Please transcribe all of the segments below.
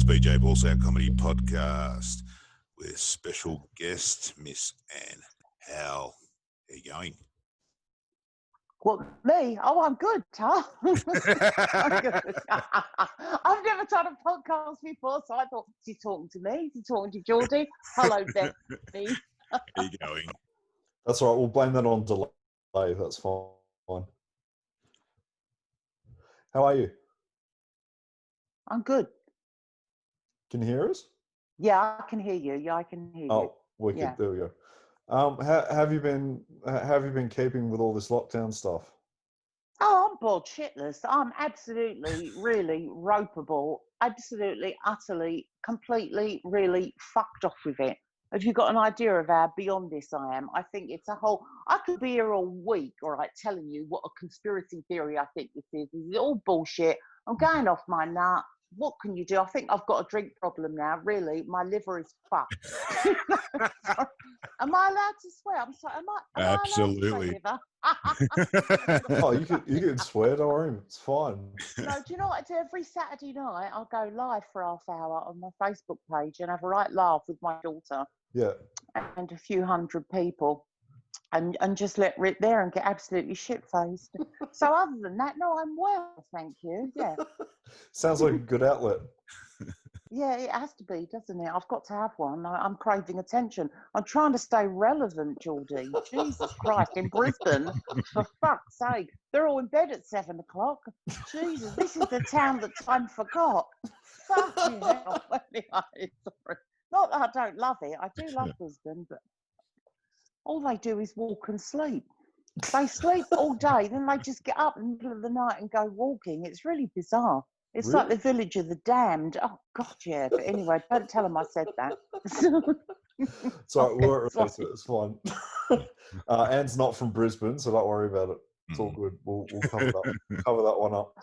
BJ Ballsout Comedy Podcast with special guest Miss Anne Howe. How you going? What, me? Oh, I'm good, Tom. I'm good. I've never done a podcast before, so I thought, is he talking to me? Is he talking to Geordie? Hello, Becky. How you going? That's all right. We'll blame that on delay. That's fine. How are you? I'm good. Can you hear us? Yeah, I can hear you. Yeah, I can hear you. Oh, wicked. Yeah. There we go. How have you been keeping with all this lockdown stuff? Oh, I'm bored shitless. I'm absolutely, really ropeable. Absolutely, utterly, completely, really fucked off with it. Have you got an idea of how beyond this I am? I think it's a whole... I could be here all week, all right, telling you what a conspiracy theory I think this is. This is all bullshit. I'm going off my nut. What can you do? I think I've got a drink problem now. Really, my liver is fucked. Am I allowed to swear? I'm sorry. Am I Absolutely. allowed to say liver? Oh, you can swear, don't worry. It's fine. No, do you know what I do? Every Saturday night, I'll go live for half hour on my Facebook page and have a right laugh with my daughter Yeah. and a few hundred people and just let rip there and get absolutely shit-faced. So other than that, no, I'm well, thank you. Yeah. Sounds like a good outlet. Yeah, it has to be, doesn't it? I've got to have one. I'm craving attention. I'm trying to stay relevant, Geordie. Jesus Christ, in Brisbane, for fuck's sake. They're all in bed at 7 o'clock. Jesus, this is the town that time forgot. Fucking hell. Anyway, sorry. Not that I don't love it. I do love Brisbane, but all they do is walk and sleep. They sleep all day, then they just get up in the middle of the night and go walking. It's really bizarre. It's like the village of the damned. Oh, God, yeah. But anyway, don't tell them I said that. It's all right. We'll erase it. It's fine. Anne's not from Brisbane, so don't worry about it. It's all good. We'll cover that one up.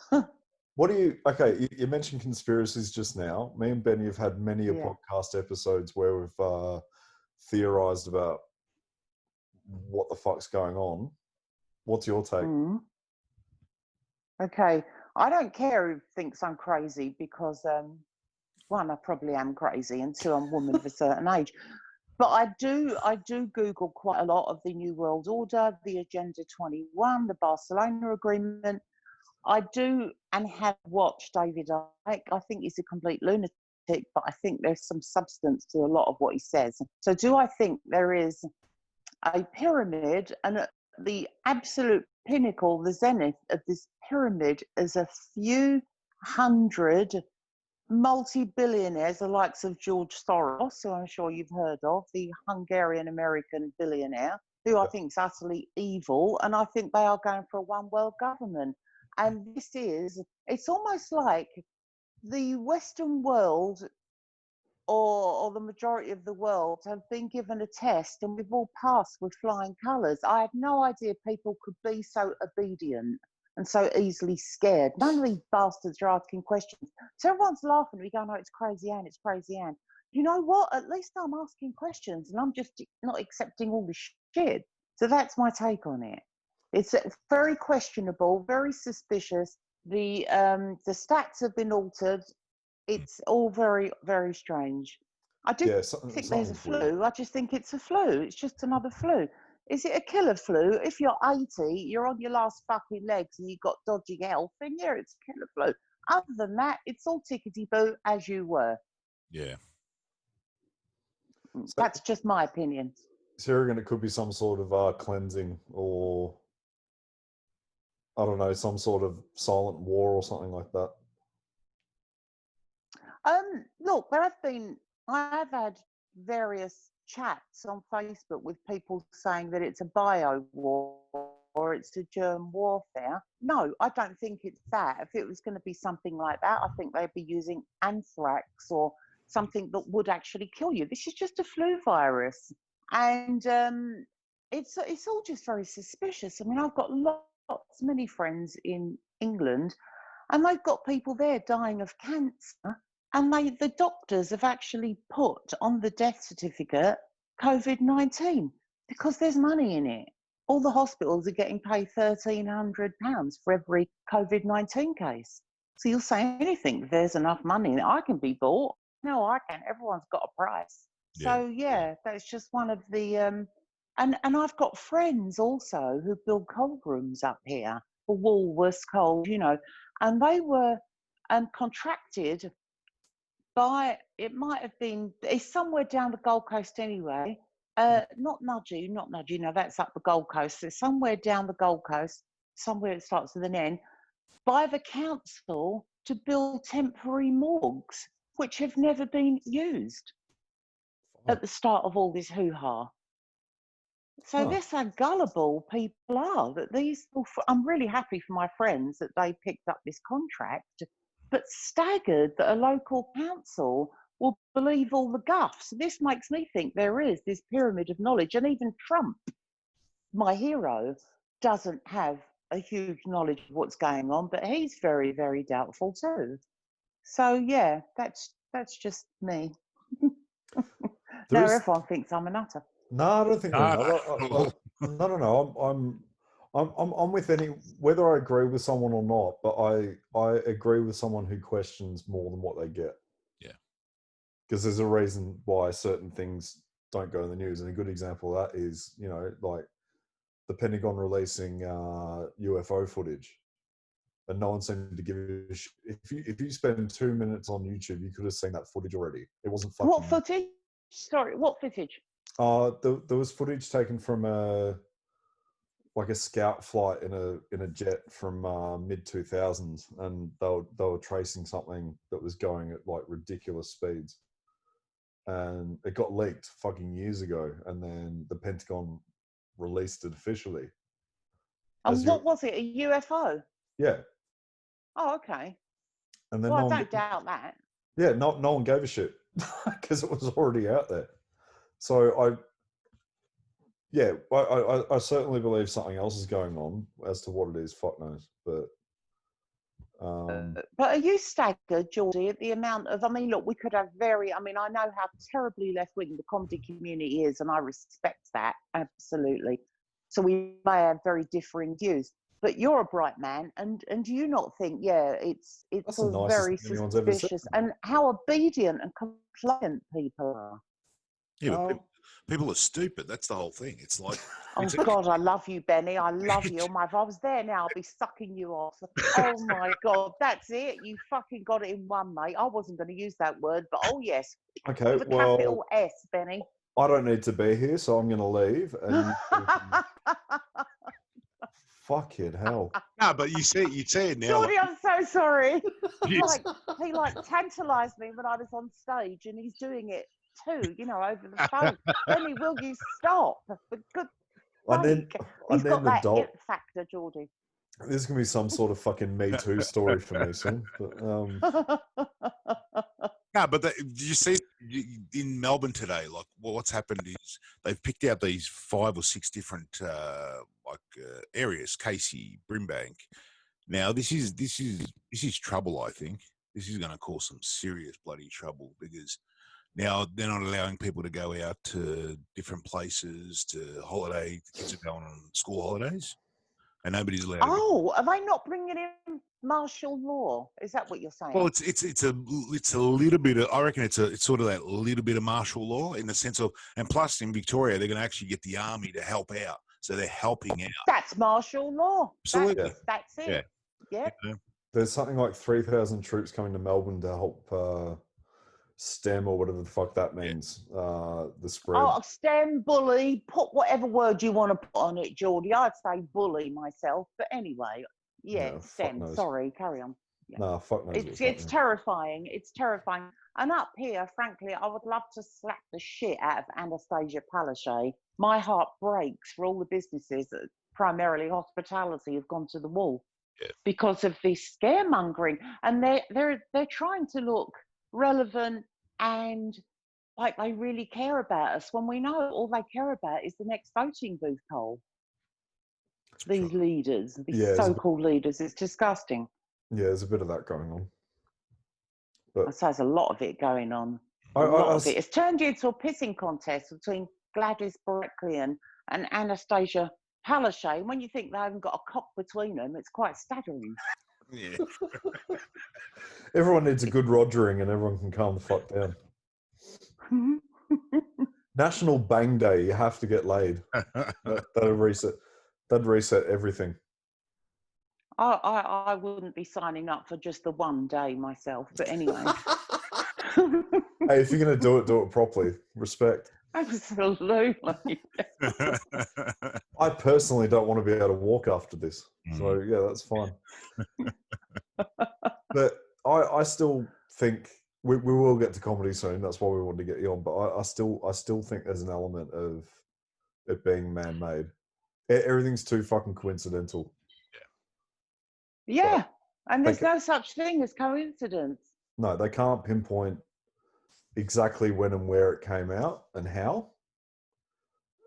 What do you... Okay, you mentioned conspiracies just now. Me and Benny have had many podcast episodes where we've theorised about what the fuck's going on. What's your take? Okay. I don't care who thinks I'm crazy because, one, I probably am crazy, and two, I'm a woman of a certain age. But I do Google quite a lot of the New World Order, the Agenda 21, the Barcelona Agreement. I do and have watched David Icke. I think he's a complete lunatic, but I think there's some substance to a lot of what he says. So do I think there is a pyramid, and at the absolute pinnacle, the zenith of this pyramid is a few hundred multi-billionaires, the likes of George Soros, who I'm sure you've heard of, the Hungarian-American billionaire, who I think is utterly evil, and I think they are going for a one-world government. And it's almost like the Western world or the majority of the world have been given a test and we've all passed with flying colours. I had no idea people could be so obedient and so easily scared. None of these bastards are asking questions. So everyone's laughing at me going, oh, it's crazy Anne, it's crazy Anne. You know what? At least I'm asking questions and I'm just not accepting all the shit. So that's my take on it. It's very questionable, very suspicious. The stats have been altered. It's all very, very strange. I do think there's a flu. Weird. I just think it's a flu. It's just another flu. Is it a killer flu? If you're 80, you're on your last fucking legs and you've got dodgy health, then yeah, it's a killer flu. Other than that, it's all tickety-boo as you were. Yeah. That's just my opinion. So you reckon it could be some sort of cleansing or, I don't know, some sort of silent war or something like that? Look, I've had various chats on Facebook with people saying that it's a bio war or it's a germ warfare. No, I don't think it's that. If it was going to be something like that, I think they'd be using anthrax or something that would actually kill you. This is just a flu virus. And it's all just very suspicious. I mean, I've got many friends in England, and they've got people there dying of cancer. And the doctors have actually put on the death certificate COVID-19 because there's money in it. All the hospitals are getting paid £1,300 for every COVID-19 case. So you'll say anything. If there's enough money, I can be bought. No, I can't. Everyone's got a price. So yeah, that's just one of the and I've got friends also who build cold rooms up here for Woolworths Cold, you know, and they were contracted by, it might have been, it's somewhere down the Gold Coast anyway. Not Nudgee, no, that's up the Gold Coast. It's somewhere down the Gold Coast, somewhere it starts with an N, by the council to build temporary morgues, which have never been used at the start of all this hoo-ha. So that's how gullible people are. That these, I'm really happy for my friends that they picked up this contract, but staggered that a local council will believe all the guff. So this makes me think there is this pyramid of knowledge, and even Trump, my hero, doesn't have a huge knowledge of what's going on, but he's very, very doubtful too. So yeah, that's just me. Now everyone thinks I'm a nutter. No, I don't think no. I'm with any, whether I agree with someone or not, but I agree with someone who questions more than what they get. Yeah. Because there's a reason why certain things don't go in the news, and a good example of that is, you know, like the Pentagon releasing UFO footage, and no one seemed to give a shit. If you spend 2 minutes on YouTube, you could have seen that footage already. It wasn't fucking. What footage? Sorry, what footage? There was footage taken from a scout flight in a jet from mid 2000s, and they were tracing something that was going at like ridiculous speeds, and it got leaked fucking years ago, and then the Pentagon released it officially. And what was it? A UFO? Yeah. Oh, okay. And then I don't doubt that. Yeah, no one gave a shit because it was already out there. So I certainly believe something else is going on. As to what it is, fuck knows. But are you staggered, Geordie, at the amount of, I mean, look, we could have I know how terribly left-wing the comedy community is, and I respect that, absolutely. So we may have very differing views. But you're a bright man, and do you not think, it's all very suspicious, and how obedient and compliant people are? Yeah, but people are stupid. That's the whole thing. It's like, oh God, I love you, Benny. I love you. If I was there now, I'd be sucking you off. Oh my God, that's it. You fucking got it in one, mate. I wasn't going to use that word, but oh yes. Okay, with a capital S, Benny. I don't need to be here, so I'm going to leave. And fucking hell. No, but you say it now. Geordie, I'm so sorry. He tantalised me when I was on stage, and he's doing it too, you know, over the phone. Benny, will you stop? He's got that it factor, Geordie. This can be some sort of fucking Me Too story for me soon. But, No, but did you see in Melbourne today? Like, what's happened is they've picked out these 5 or 6 different areas: Casey, Brimbank. Now, this is trouble. I think this is going to cause some serious bloody trouble, because now they're not allowing people to go out to different places to holiday. The kids are going on school holidays, and nobody's allowed. Oh, are they not bringing in martial law? Is that what you're saying? Well, it's a little bit of, I reckon it's sort of that little bit of martial law, in the sense of, and plus in Victoria they're going to actually get the army to help out, so they're helping out. That's martial law. Absolutely, that's it. Yeah. There's something like 3,000 troops coming to Melbourne to help stem, or whatever the fuck that means, the spread. Oh, stem, bully, put whatever word you want to put on it, Geordie. I'd say bully myself, but anyway, stem. Sorry, carry on. Yeah. Nah, fuck knows. It's terrifying. It's terrifying. And up here, frankly, I would love to slap the shit out of Anastasia Palaszczuk. My heart breaks for all the businesses that primarily hospitality have gone to the wall because of this scaremongering, and they're trying to look relevant and like they really care about us, when we know all they care about is the next voting booth poll. These leaders, these so-called leaders, it's disgusting. Yeah, there's a bit of that going on. But I'd say there's a lot of it going on. A lot of it. It's turned into a pissing contest between Gladys Berejiklian and Anastasia Palaszczuk. When you think they haven't got a cock between them, it's quite staggering. Yeah. Everyone needs a good Rogering, and everyone can calm the fuck down. National Bang Day. You have to get laid. That'll reset. That'd reset everything. I wouldn't be signing up for just the one day myself, but anyway. Hey, if you're gonna do it properly. Respect. Absolutely. I personally don't want to be able to walk after this, so yeah, that's fine. But I still think we will get to comedy soon. That's why we wanted to get you on. But I still think there's an element of it being man-made. Everything's too fucking coincidental. Yeah, and there's They no such thing as coincidence. No, they can't pinpoint exactly when and where it came out and how.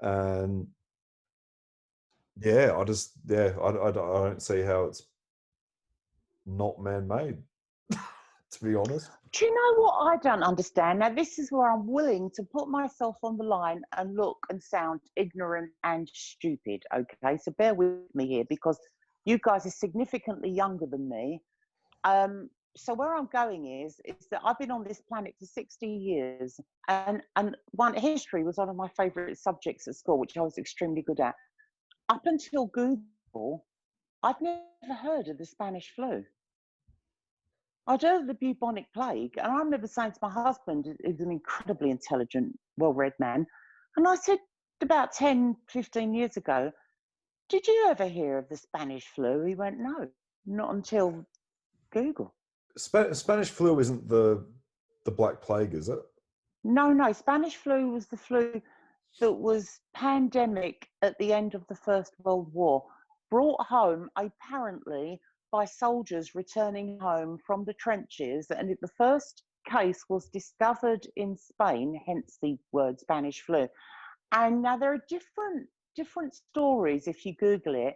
And yeah, I don't see how it's not man-made, to be honest. Do you know what I don't understand? Now, this is where I'm willing to put myself on the line and look and sound ignorant and stupid, okay? So bear with me here, because you guys are significantly younger than me. So where I'm going is that I've been on this planet for 60 years, and history was one of my favourite subjects at school, which I was extremely good at. Up until Google, I'd never heard of the Spanish flu. I'd heard of the bubonic plague, and I remember saying to my husband, who's an incredibly intelligent, well-read man, and I said about 10, 15 years ago, did you ever hear of the Spanish flu? He went, no, not until Google. Spanish flu isn't the Black Plague, is it? No, Spanish flu was the flu that was pandemic at the end of the First World War, brought home apparently by soldiers returning home from the trenches. And the first case was discovered in Spain, hence the word Spanish flu. And now there are different stories if you Google it.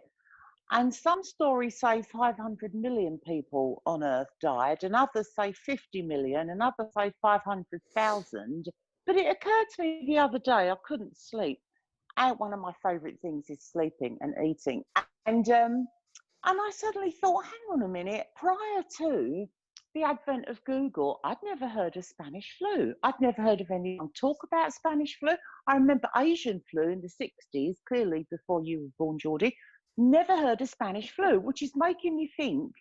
And some stories say 500 million people on Earth died, and others say 50 million, and others say 500,000. But it occurred to me the other day, I couldn't sleep. And one of my favourite things is sleeping and eating. And I suddenly thought, hang on a minute, prior to the advent of Google, I'd never heard of Spanish flu. I'd never heard of anyone talk about Spanish flu. I remember Asian flu in the 60s, clearly before you were born, Geordie. Never heard of Spanish flu, which is making me think,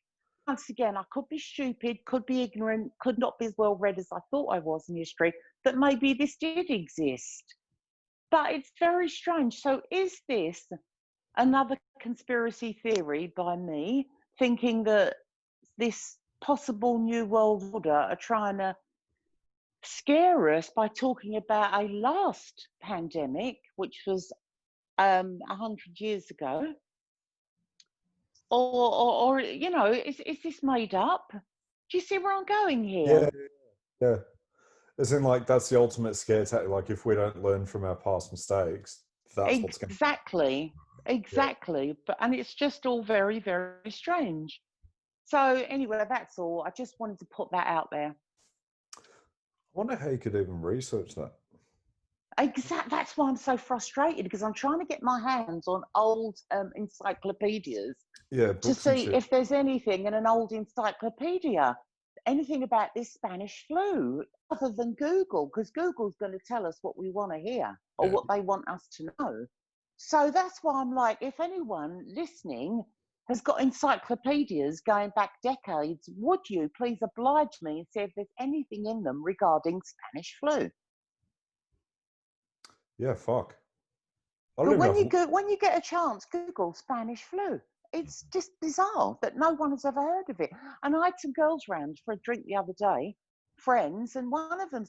once again, I could be stupid, could be ignorant, could not be as well read as I thought I was in history, that maybe this did exist. But it's very strange. So is this another conspiracy theory by me, thinking that this possible new world order are trying to scare us by talking about a last pandemic, which was 100 years ago? Or you know, is this made up? Do you see where I'm going here? Yeah. As in, like, that's the ultimate scare tactic. Like, if we don't learn from our past mistakes, that's what's going to Exactly. But it's just all very, very strange. So anyway, that's all. I just wanted to put that out there. I wonder how you could even research that. That's why I'm so frustrated, because I'm trying to get my hands on old encyclopedias to see if there's anything in an old encyclopedia, anything about this Spanish flu, other than Google, because Google's going to tell us what we want to hear or what they want us to know. So that's why I'm like, if anyone listening has got encyclopedias going back decades, would you please oblige me and see if there's anything in them regarding Spanish flu? Yeah, fuck. But when you get a chance, Google Spanish flu. It's just bizarre that no one has ever heard of it. And I had some girls round for a drink the other day, friends, and one of them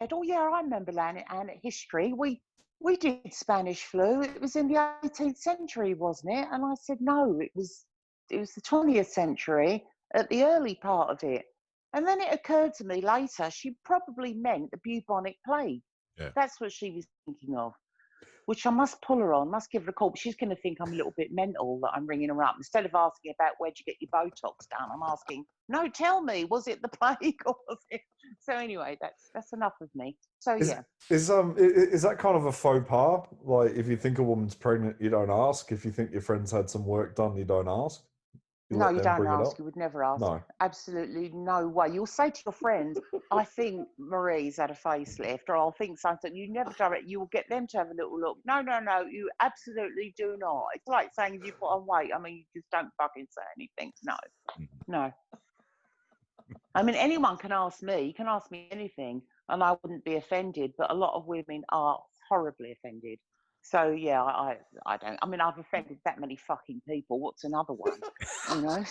said, "Oh yeah, I remember learning history. We did Spanish flu. It was in the 18th century, wasn't it?" And I said, "No, it was the 20th century, at the early part of it." And then it occurred to me later, she probably meant the bubonic plague. Yeah. That's what she was thinking of. Which I must pull her on, must give her a call. But she's going to think I'm a little bit mental that I'm ringing her up. Instead of asking about where'd you get your Botox done, I'm asking, no, tell me, was it the plague or was it? So anyway, that's enough of me. So yeah. Is that kind of a faux pas? Like, if you think a woman's pregnant, you don't ask. If you think your friend's had some work done, you don't ask. You No, let you them don't bring it ask. up? You would never ask. No. Absolutely no way. You'll say to your friend, I think Marie's had a facelift, or I'll think something. You never do it. You will get them to have a little look. No, you absolutely do not. It's like saying if you put on weight, I mean, you just don't fucking say anything. No. I mean, anyone can ask me. You can ask me anything, and I wouldn't be offended. But a lot of women are horribly offended. So yeah, I don't. I mean, I've offended that many fucking people. What's another one? You know.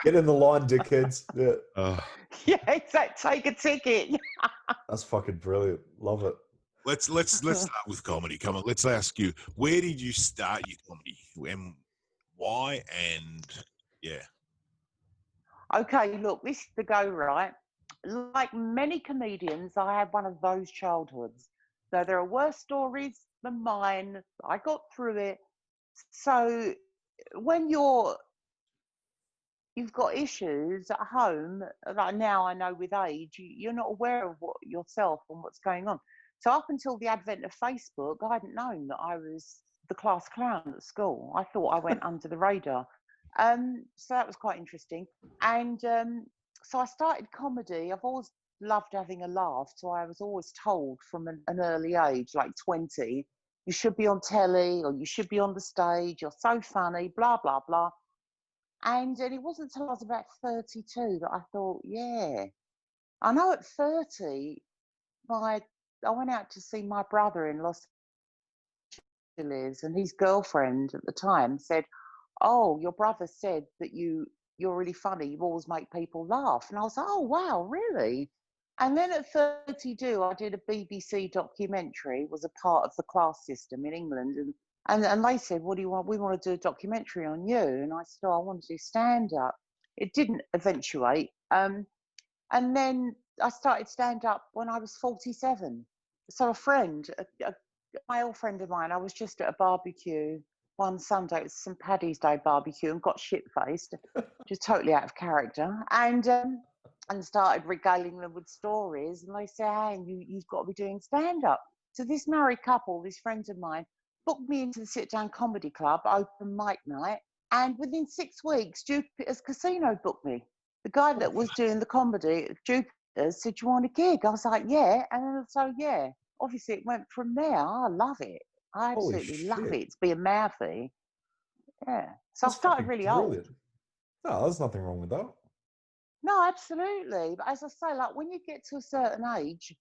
Get in the line, dickheads. Yeah. Yeah, exactly. Take a ticket. That's fucking brilliant. Love it. let's start with comedy. Come on, let's ask you, where did you start your comedy, and why? And yeah. Okay, look, this is the go, right? Like many comedians, I had one of those childhoods. So there are worse stories than mine. I got through it. So when you've got issues at home, like now I know with age, you're not aware of what yourself and what's going on. So up until the advent of Facebook, I hadn't known that I was the class clown at school. I thought I went under the radar. So that was quite interesting. And so I started comedy. I've always loved having a laugh. So I was always told from an early age, like 20, you should be on telly or you should be on the stage. You're so funny, blah, blah, blah. And it wasn't until I was about 32 that I thought, yeah. I know at 30, I went out to see my brother in Los Angeles, and his girlfriend at the time said, oh, your brother said that you're really funny. You always make people laugh. And I was like, oh, wow, really? And then at 32, I did a BBC documentary, was a part of the class system in England. And they said, what do you want? We want to do a documentary on you. And I said, oh, I want to do stand-up. It didn't eventuate. And then I started stand-up when I was 47. So a friend, a male friend of mine, I was just at a barbecue one Sunday, it was St. Paddy's Day barbecue, and got shit-faced, just totally out of character, and started regaling them with stories. And they said, hey, you've got to be doing stand-up. So this married couple, this friend of mine, booked me into the Sit Down Comedy Club, open mic night, and within 6 weeks, Jupiter's Casino booked me. The guy that was doing the comedy at Jupiter's said, do you want a gig? I was like, yeah. And so, yeah, obviously it went from there. I love it. I absolutely love it. It's being mouthy. Yeah. So That's I started really brilliant. old. No, there's nothing wrong with that. No, absolutely. But as I say, like when you get to a certain age,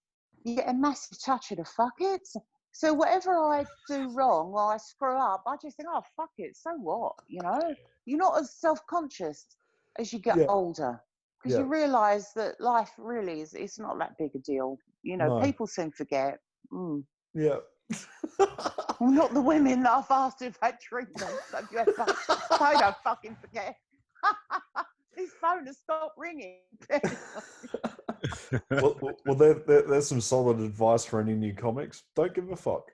you get a massive touch of the fuck it. So whatever I do wrong or I screw up, I just think, oh, fuck it. So what? You know, you're not as self-conscious as you get older, because you realise that life really is, it's not that big a deal. You know, people soon forget. Yeah. Well, not the women that I've asked who've had treatment. So if you have I don't fucking forget. This phone has stopped ringing. well there's some solid advice for any new comics. Don't give a fuck.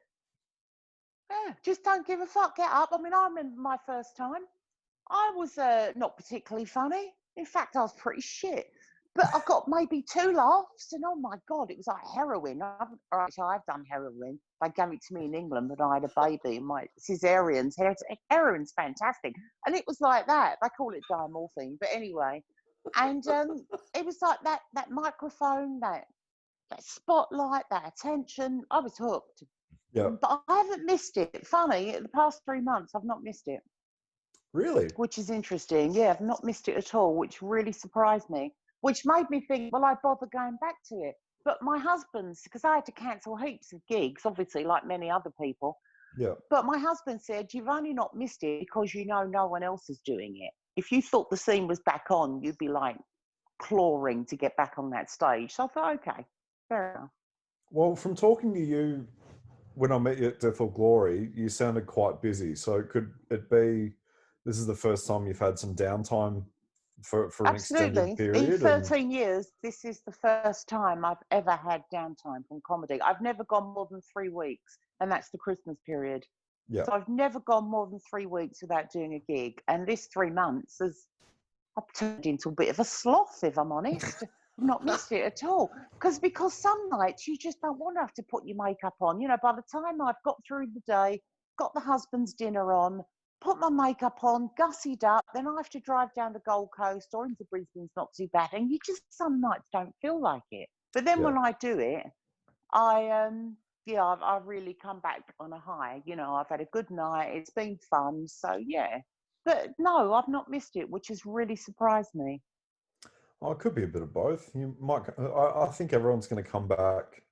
Yeah, just don't give a fuck. Get up. I mean, I remember my first time. I was not particularly funny. In fact, I was pretty shit. But I got maybe 2 laughs, and oh my God, it was like heroin. I've done heroin. They gave it to me in England when I had a baby, and my cesareans. Heroin's fantastic. And it was like that. They call it diamorphine. But anyway, and it was like that microphone, that spotlight, that attention. I was hooked. Yeah. But I haven't missed it. Funny, the past 3 months, I've not missed it. Really? Which is interesting. Yeah, I've not missed it at all, which really surprised me. Which made me think, well, I bother going back to it. But my husband's, because I had to cancel heaps of gigs, obviously, like many other people. Yeah. But my husband said, you've only not missed it because you know no one else is doing it. If you thought the scene was back on, you'd be like clawing to get back on that stage. So I thought, okay, fair enough. Well, from talking to you when I met you at Death or Glory, you sounded quite busy. So could it be this is the first time you've had some downtime for an extended period? In 13 years, this is the first time I've ever had downtime from comedy. I've never gone more than 3 weeks, and that's the Christmas period. Yeah. So I've never gone more than 3 weeks without doing a gig. And this 3 months has I've turned into a bit of a sloth, if I'm honest. I've not missed it at all. Because some nights you just don't want to have to put your makeup on. You know, by the time I've got through the day, got the husband's dinner on, put my makeup on, gussied up, then I have to drive down the Gold Coast or into Brisbane's not too bad. And you just some nights don't feel like it. But then when I do it, I've really come back on a high. You know, I've had a good night. It's been fun. So, yeah. But no, I've not missed it, which has really surprised me. Oh, it could be a bit of both. You might. I think everyone's going to come back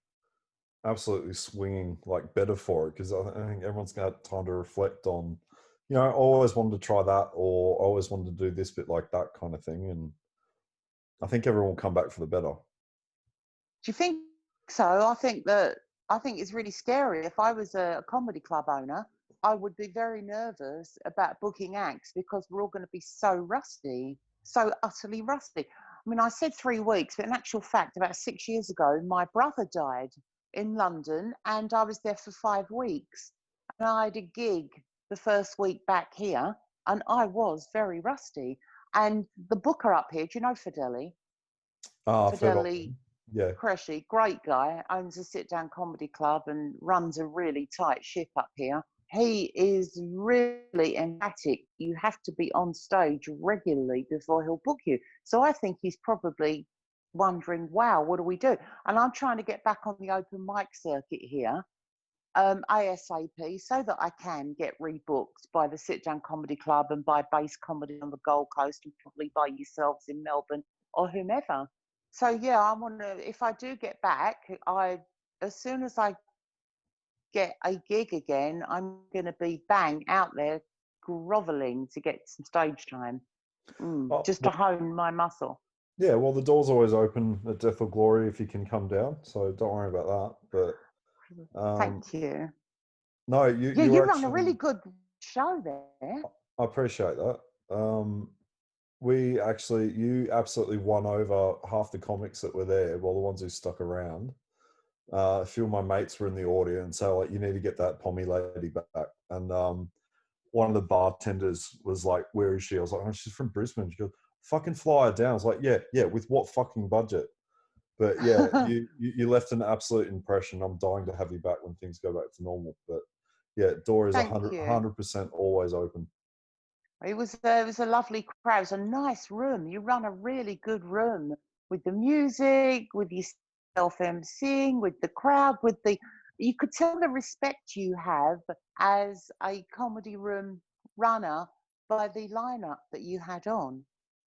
absolutely swinging, like, better for it, because I think everyone's going to have time to reflect on, you know, I always wanted to try that, or I always wanted to do this bit, like that kind of thing. And I think everyone will come back for the better. Do you think so? I think it's really scary. If I was a comedy club owner, I would be very nervous about booking acts because we're all going to be so rusty, so utterly rusty. I mean, I said 3 weeks, but in actual fact, about 6 years ago, my brother died in London and I was there for 5 weeks. And I had a gig the first week back here and I was very rusty. And the booker up here, do you know Fideli? Fideli yeah. Cresci, great guy, owns a sit-down comedy club and runs a really tight ship up here. He is really emphatic. You have to be on stage regularly before he'll book you. So I think he's probably wondering, wow, what do we do? And I'm trying to get back on the open mic circuit here, ASAP, so that I can get rebooked by the Sit-Down Comedy Club and by Base Comedy on the Gold Coast and probably by yourselves in Melbourne or whomever. So yeah, I want to. If I do get back, as soon as I get a gig again, I'm going to be bang out there, groveling to get some stage time, just to hone my muscle. Yeah, well, the door's always open at Death or Glory if you can come down. So don't worry about that. But thank you. No, you run a really good show there. I appreciate that. You absolutely won over half the comics that were there, well, the ones who stuck around. A few of my mates were in the audience, so like, you need to get that Pommy lady back. And one of the bartenders was like, "Where is she?" I was like, "Oh, she's from Brisbane." She goes, "Fucking fly her down." I was like, "Yeah, with what fucking budget?" But yeah, you left an absolute impression. I'm dying to have you back when things go back to normal. But yeah, door is 100% always open. It was a lovely crowd. It was a nice room. You run a really good room with the music, with yourself emceeing, with the crowd, you could tell the respect you have as a comedy room runner by the lineup that you had on.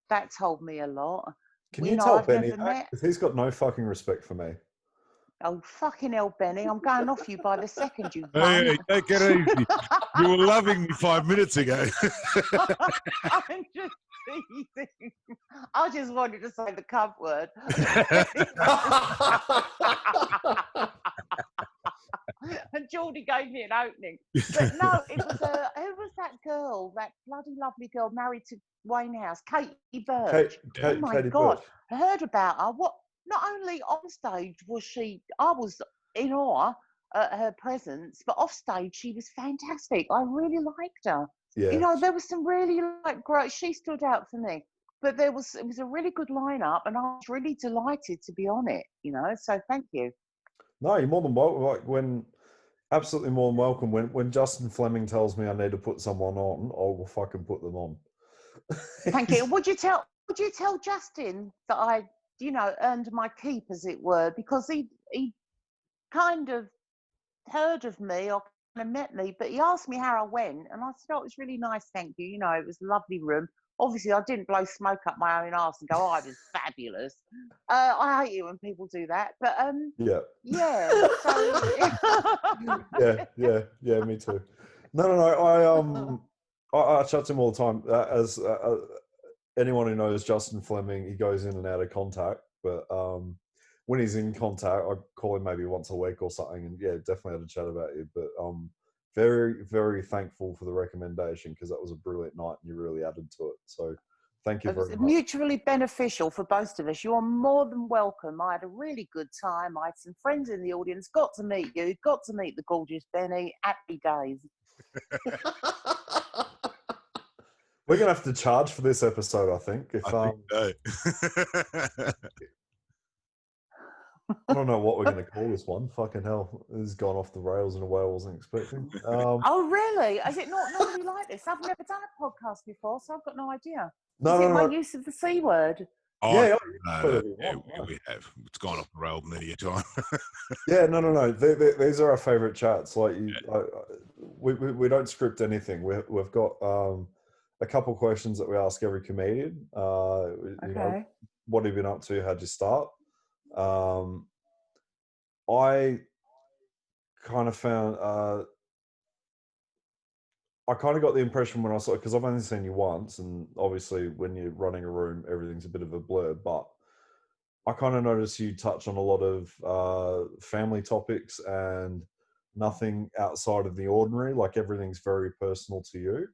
That told me a lot. Can you tell Benny that? Because he's got no fucking respect for me. Oh, fucking hell, Benny. I'm going off you by the second, you Hey, take it easy. You were loving me 5 minutes ago. I'm just teasing. I just wanted to say the cunt word. And Geordie gave me an opening. But no, it was who was that girl, that bloody lovely girl married to Wayne House, Katie Birch. Oh my God, Birch. I heard about her. Not only on stage I was in awe at her presence, but off stage she was fantastic. I really liked her. Yeah. You know, there was some really great. She stood out for me. But it was a really good lineup, and I was really delighted to be on it. You know, so thank you. No, you're more than welcome. Absolutely more than welcome. When Justin Fleming tells me I need to put someone on, I will fucking put them on. Thank you. Would you tell Justin that I, earned my keep, as it were, because he kind of heard of me or kind of met me, but he asked me how I went, and I said, "Oh, it was really nice, thank you. You know, it was a lovely room." Obviously, I didn't blow smoke up my own arse and go, "Oh, I was fabulous." I hate it when people do that, but yeah. So yeah, me too. No. I chat to him all the time. As anyone who knows Justin Fleming, he goes in and out of contact, but when he's in contact, I call him maybe once a week or something, and yeah, definitely had a chat about you. But very, very thankful for the recommendation, because that was a brilliant night and you really added to it. So thank you very much. It was mutually beneficial for both of us. You're more than welcome. I had a really good time. I had some friends in the audience, got to meet you, got to meet the gorgeous Benny. Happy days. We're going to have to charge for this episode, I think. I think so. I don't know what we're going to call this one. Fucking hell, this has gone off the rails in a way I wasn't expecting. Oh, really? Is it not normally like this? I've never done a podcast before, so I've got no idea. No, Is it my no. use of the C word? Oh, Yeah, no, we have. It's gone off the rail many a time. Yeah, no. These are our favourite chats. Like, we don't script anything. We've got a couple questions that we ask every comedian. You know, what have you been up to? How'd you start? I kind of found. I kind of got the impression when I saw, because I've only seen you once, and obviously when you're running a room, everything's a bit of a blur, but I kind of noticed you touch on a lot of family topics and nothing outside of the ordinary. Like, everything's very personal to you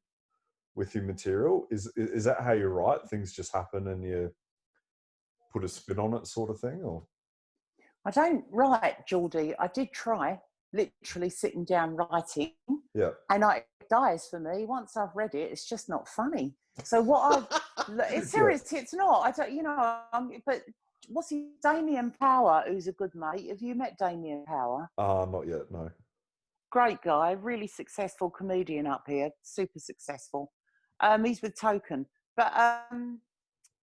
with your material. Is that how you write? Things just happen and you put a spin on it, sort of thing? Or I don't write, Geordie. I did try, literally sitting down writing. Yeah. And it dies for me. Once I've read it, it's just not funny. So what it's serious, it's not. I don't, you know, but what's he, Damien Power, who's a good mate. Have you met Damien Power? Not yet, no. Great guy, really successful comedian up here, super successful. He's with Token. But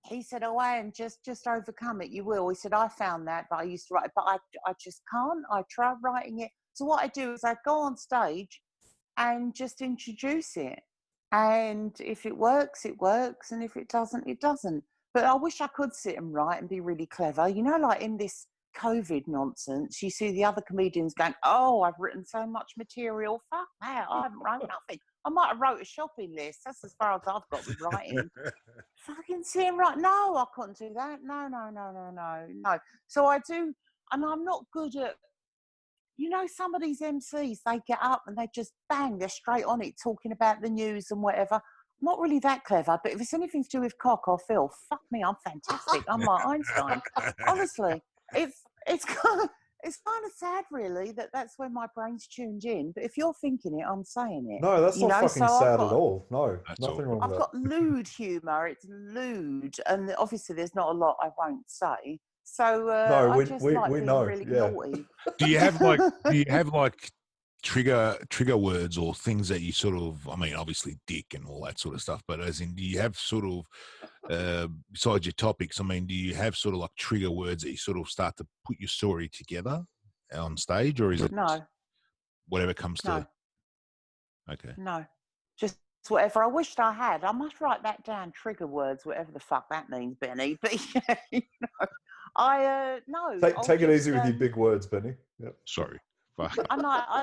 he said, oh, Anne, just overcome it, you will. He said, I found that, but I used to write it, but I just can't. I try writing it. So what I do is I go on stage and just introduce it. And if it works, it works. And if it doesn't, it doesn't. But I wish I could sit and write and be really clever. You know, like in this COVID nonsense, you see the other comedians going, oh, I've written so much material. Fuck that, I haven't wrote nothing. I might have wrote a shopping list. That's as far as I've got with writing. Fucking sit and write. No, I couldn't do that. No. So I do, and I'm not good at, you know, some of these MCs, they get up and they just bang, they're straight on it, talking about the news and whatever. I'm not really that clever, but if it's anything to do with cock or Phil, fuck me, I'm fantastic. I'm like Einstein. Honestly, it's kind of sad, really, that's when my brain's tuned in. But if you're thinking it, I'm saying it. No, that's not fucking sad at all. No, nothing wrong with that. I've got lewd humour. It's lewd, and obviously there's not a lot I won't say. So no, I just like being know. really Yeah. naughty. Do you have like trigger words or things that you sort of, I mean, obviously dick and all that sort of stuff, but as in, do you have sort of, besides your topics, I mean, do you have sort of like trigger words that you sort of start to put your story together on stage, or is it whatever comes to? Okay. No, just whatever. I wished I had. I must write that down, trigger words, whatever the fuck that means, Benny. But yeah, you know, no. Take it easy with your big words, Benny. Yep. Sorry. And I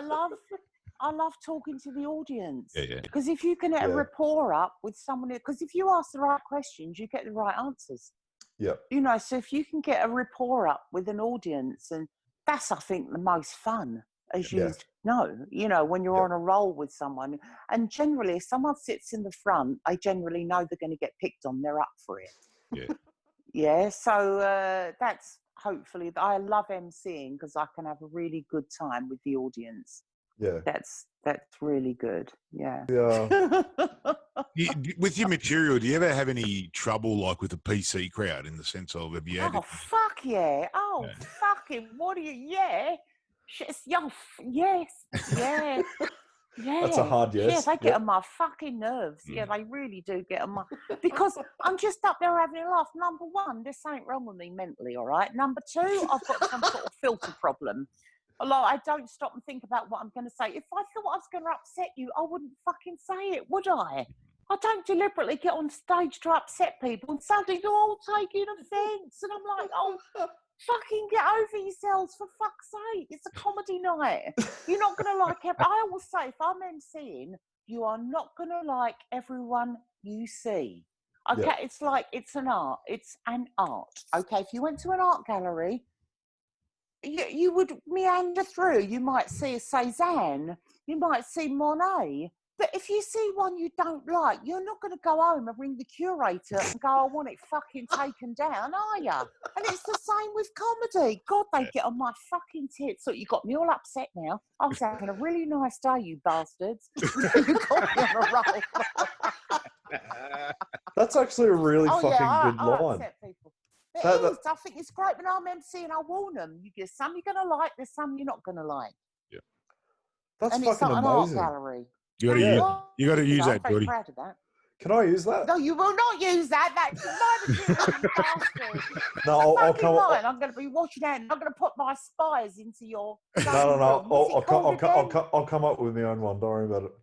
love talking to the audience. Yeah. Because if you can get a rapport up with someone, because if you ask the right questions, you get the right answers. Yeah. You know, so if you can get a rapport up with an audience, and that's, I think, the most fun, as you know, when you're on a roll with someone. And generally, if someone sits in the front, I generally know they're going to get picked on. They're up for it. Yeah. Yeah. So that's hopefully, I love emceeing because I can have a really good time with the audience. Yeah. That's really good. Yeah. Yeah. With your material, do you ever have any trouble like with the PC crowd, in the sense of, have you had? Oh fuck yeah! Oh fucking what do you? Yeah. Yes. Yeah. Yeah. That's a hard yes. Yeah, they get on my fucking nerves. Yeah, they really do get on my... Because I'm just up there having a laugh. Number one, there's something wrong with me mentally, all right? Number two, I've got some sort of filter problem. Like, I don't stop and think about what I'm going to say. If I thought I was going to upset you, I wouldn't fucking say it, would I? I don't deliberately get on stage to upset people, and suddenly you're all taking offence. And I'm like, oh... Fucking get over yourselves, for fuck's sake. It's a comedy night. You're not going to like I always say, if I'm emceeing, you are not going to like everyone you see. Okay, It's like, it's an art. It's an art. Okay, if you went to an art gallery, you would meander through. You might see a Cézanne. You might see Monet. But if you see one you don't like, you're not going to go home and ring the curator and go, I want it fucking taken down, are you? And it's the same with comedy. God, they get on my fucking tits. So you got me all upset now. I was having a really nice day, you bastards. You got me on a roll. That's actually a really fucking good I line. upset people. It is. I think it's great when I'm MC and I warn them. There's some you're going to like, there's some you're not going to like. Yeah. That's and fucking it's not amazing. an art gallery. You got to use that, I'm very Geordie. proud of that. Can I use that? No, you will not use that. That's my material, you bastard. No, I'll come. I'm going to be watching out. I'm going to put my spies into your. No. I'll come up with my own one. Don't worry about it.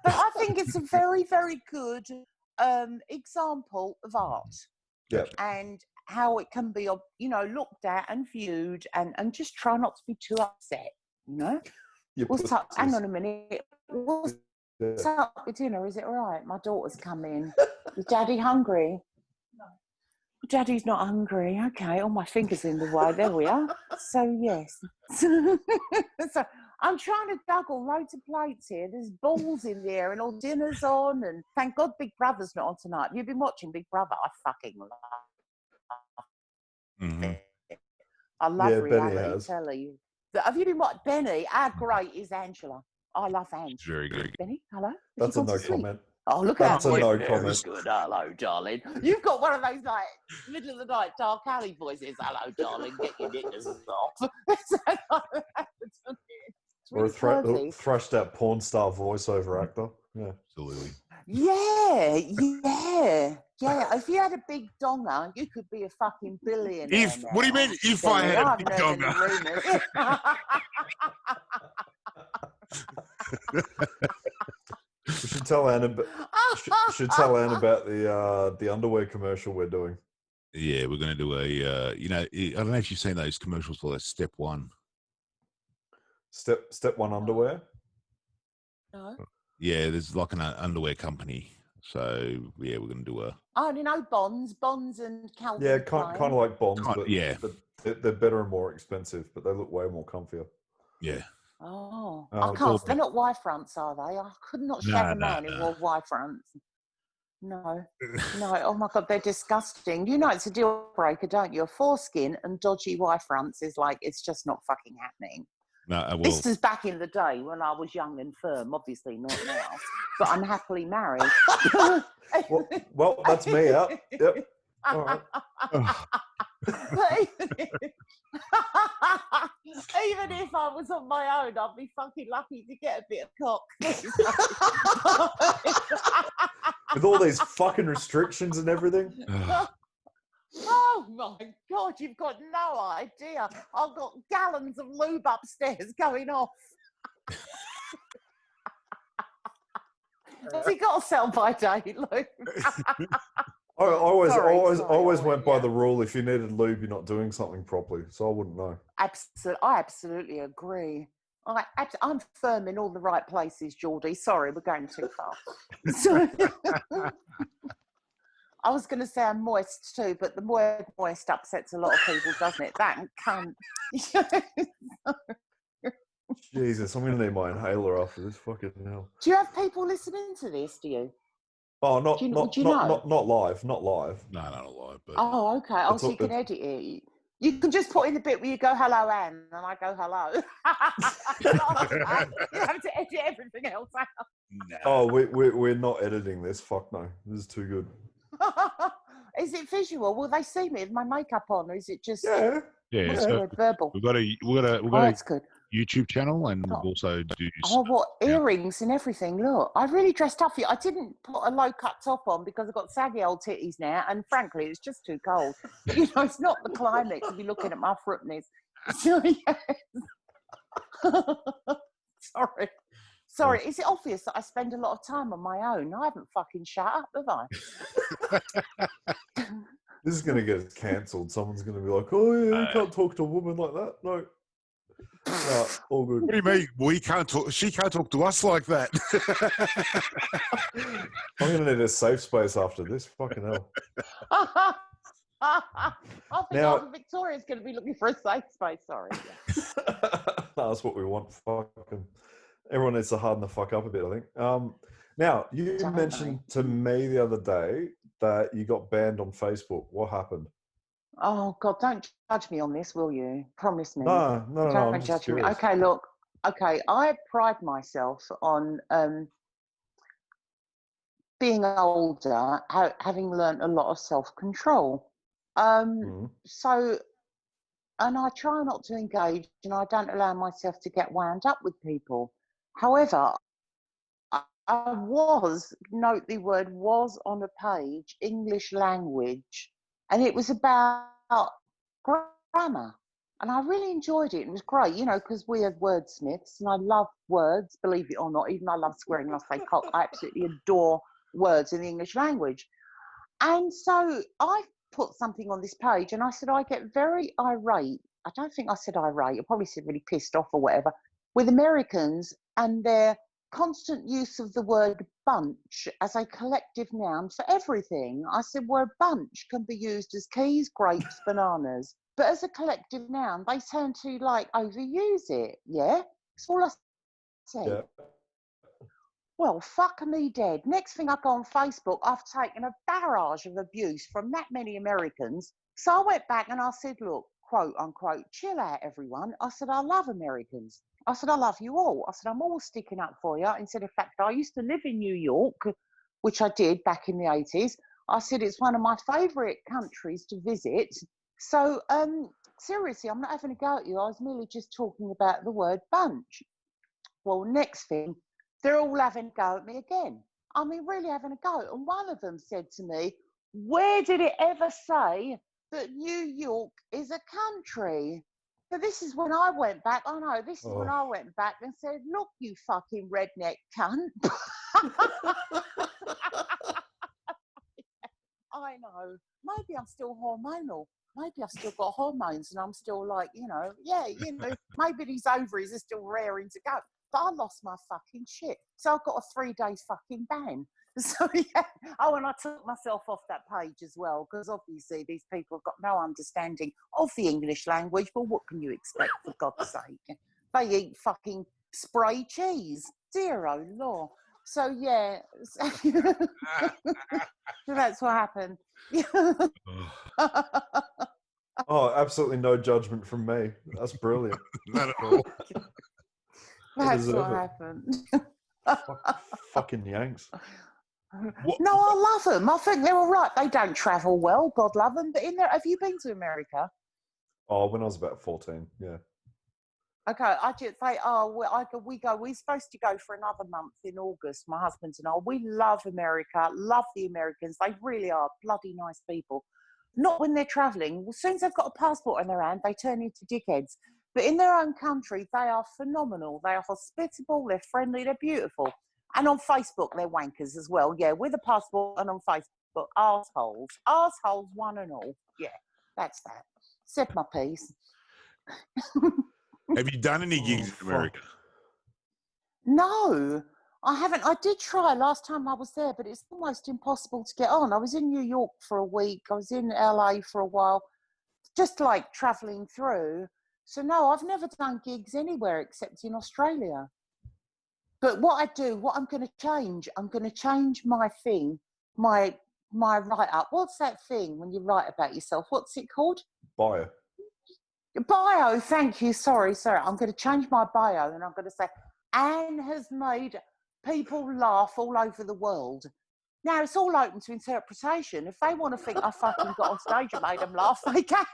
But I think it's a very, very good example of art. Yeah. And how it can be, looked at and viewed, and just try not to be too upset. What's up? Hang on a minute. What's up with dinner? Is it all right? My daughter's come in. Is Daddy hungry? No. Daddy's not hungry. Okay. All my fingers in the way. There we are. So, yes. So, I'm trying to juggle loads of plates here. There's balls in there and all dinner's on. And thank God Big Brother's not on tonight. Have you been watching Big Brother? I fucking love it. I love reality telly. Have you been watching Benny? How great is Angela? I love Angela. It's very good. Benny, hello? That's a no comment. Oh, look at that. That's a no voice. comment. Good. Hello, darling. You've got one of those, like, middle of the night, dark alley voices. Hello, darling. Get your knickers off. Or a thrashed out porn star voiceover actor. Yeah. Absolutely. Yeah. If you had a big donger, you could be a fucking billionaire. What do you mean? If I had a big donger? We should tell Anne about the underwear commercial we're doing. Yeah, we're going to do a. I don't know if you've seen those commercials for that Step One. Step One underwear. No. Yeah, there's like an underwear company. So yeah, we're going to do a. Oh, Bonds and Calvin. Yeah, kind of like Bonds, but they're better and more expensive, but they look way more comfier. Yeah. Oh, I can't. They're not Y fronts, are they? I could not shag a man who wore Y fronts. No. Oh my God, they're disgusting. It's a deal breaker, don't you? A foreskin and dodgy Y fronts is like, it's just not fucking happening. No, this is back in the day when I was young and firm. Obviously not now, but I'm happily married. well, that's me out. Yep. All right. Even if I was on my own, I'd be fucking lucky to get a bit of cock. With all these fucking restrictions and everything. Oh my God, you've got no idea. I've got gallons of lube upstairs going off. Has he got a sell-by-date lube? I always went by the rule: if you needed lube, you're not doing something properly. So I wouldn't know. I absolutely agree. I'm firm in all the right places, Geordie. Sorry, we're going too far. I was going to say I'm moist too, but the moist upsets a lot of people, doesn't it? That and cunt. Jesus, I'm going to need my inhaler after this. Fucking hell. Do you have people listening to this? Do you? Oh, not live. Not live. No, not live. But oh, okay. So you can edit it. You can just put in the bit where you go, hello, Anne, and I go, hello. You have to edit everything else out. No. Oh, we're not editing this. Fuck no. This is too good. Is it visual? Will they see me with my makeup on, or is it just so verbal? We've got a that's good. YouTube channel, and we've also do. What earrings and everything? Look, I really dressed up for you. I didn't put a low cut top on because I've got saggy old titties now, and frankly, it's just too cold. It's not the climate to be looking at my fruitness. So, Sorry, is it obvious that I spend a lot of time on my own? I haven't fucking shut up, have I? This is going to get cancelled. Someone's going to be like, oh, yeah, you can't talk to a woman like that. No, all good. What do you mean? We can't talk. She can't talk to us like that. I'm going to need a safe space after this. Fucking hell. I think Victoria's going to be looking for a safe space. Sorry. No, that's what we want. Fucking. Everyone needs to harden the fuck up a bit, I think. Now, you mentioned to me the other day that you got banned on Facebook. What happened? Oh, God, don't judge me on this, will you? Promise me. No, don't judge me. Okay, look. Okay, I pride myself on being older, having learned a lot of self-control. So, and I try not to engage, and I don't allow myself to get wound up with people. However, I was, note the word was on a page, English language, and it was about grammar. And I really enjoyed it. It was great, you know, because we are wordsmiths and I love words, believe it or not. Even I love swearing, I say cock. I absolutely adore words in the English language. And so I put something on this page and I said, I get very irate. I don't think I said irate. I probably said really pissed off or whatever with Americans and their constant use of the word bunch as a collective noun for everything. I said, word bunch can be used as keys, grapes, bananas. But as a collective noun, they tend to like overuse it. Yeah? That's all I said. Yeah. Well, fuck me dead. Next thing I go on Facebook, I've taken a barrage of abuse from that many Americans. So I went back and I said, look, quote unquote, chill out, everyone. I said, I love Americans. I said, I love you all. I said, I'm always sticking up for you. Instead of fact, I used to live in New York, which I did back in the 80s. I said, it's one of my favourite countries to visit. So, seriously, I'm not having a go at you. I was merely just talking about the word bunch. Well, next thing, they're all having a go at me again. I mean, really having a go. And one of them said to me, where did it ever say that New York is a country? So this is when I went back. Oh no, this is when I went back and said, look, you fucking redneck cunt. I know. Maybe I'm still hormonal. Maybe I've still got hormones and I'm still like, you know, maybe these ovaries are still raring to go. But I lost my fucking shit. So I've got a 3-day fucking ban. So yeah. Oh, and I took myself off that page as well, because obviously these people have got no understanding of the English language. But what can you expect, for God's sake? They eat fucking spray cheese. Dear oh Lord. So yeah. So that's what happened. Oh, absolutely no judgment from me. That's brilliant. Not at all. That's what happened. Fucking Yanks. No, I love them. I think they're all right. They don't travel well, God love them. But in there, have you been to America? Oh, when I was about 14, yeah. Okay, I just say, we're supposed to go for another month in August, my husband and I. We love America, love the Americans. They really are bloody nice people. Not when they're travelling. As soon as they've got a passport in their hand, they turn into dickheads. But in their own country, they are phenomenal. They are hospitable, they're friendly, they're beautiful. And on Facebook, they're wankers as well. Yeah, with a passport and on Facebook, arseholes. Arseholes, one and all. Yeah, that's that. Said my piece. Have you done any gigs in America? No, I haven't. I did try last time I was there, but it's almost impossible to get on. I was in New York for a week. I was in LA for a while, just like travelling through. So no, I've never done gigs anywhere except in Australia. But what I'm going to change my thing, my write-up. What's that thing when you write about yourself? What's it called? Bio. Bio, thank you. Sorry. I'm going to change my bio and I'm going to say, Anne has made people laugh all over the world. Now, it's all open to interpretation. If they want to think I fucking got on stage and made them laugh, they can.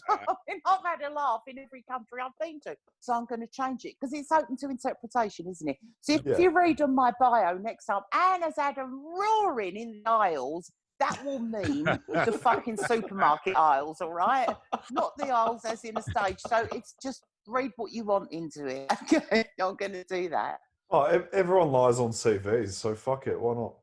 I mean, I've had a laugh in every country I've been to. So I'm going to change it because it's open to interpretation, isn't it? So if you read on my bio next up, Anne has had a roaring in the aisles, that will mean the fucking supermarket aisles, all right? Not the aisles as in a stage. So it's just read what you want into it. Okay, I'm going to do that. Oh, everyone lies on CVs, so fuck it. Why not?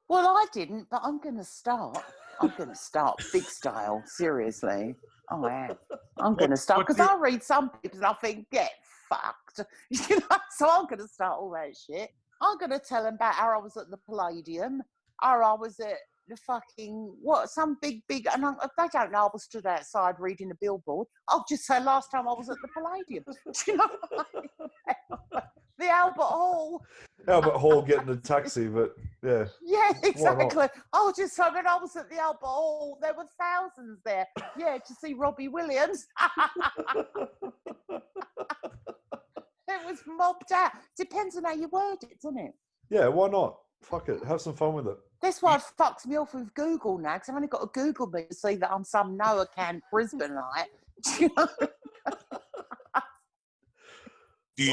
Well, I didn't, but I'm going to start. I'm going to start big style, seriously. I am. I'm going to start because I read some people and I think, get fucked. You know, so I'm going to start all that shit. I'm going to tell them about how I was at the Palladium, how I was at the fucking, some big, and they don't know I was stood outside reading a billboard. I'll just say last time I was at the Palladium. Do you know what I mean? The Albert Hall. Albert Hall getting a taxi, but yeah. Yeah, exactly. I'll just say when I was at the Albert Hall, there were thousands there. Yeah, to see Robbie Williams. It was mobbed out. Depends on how you word it, doesn't it? Yeah, why not? Fuck it. Have some fun with it. That's why it fucks me off with Google now, because I've only got to Google me to see that I'm some Noah can Brisbaneite. You know? Do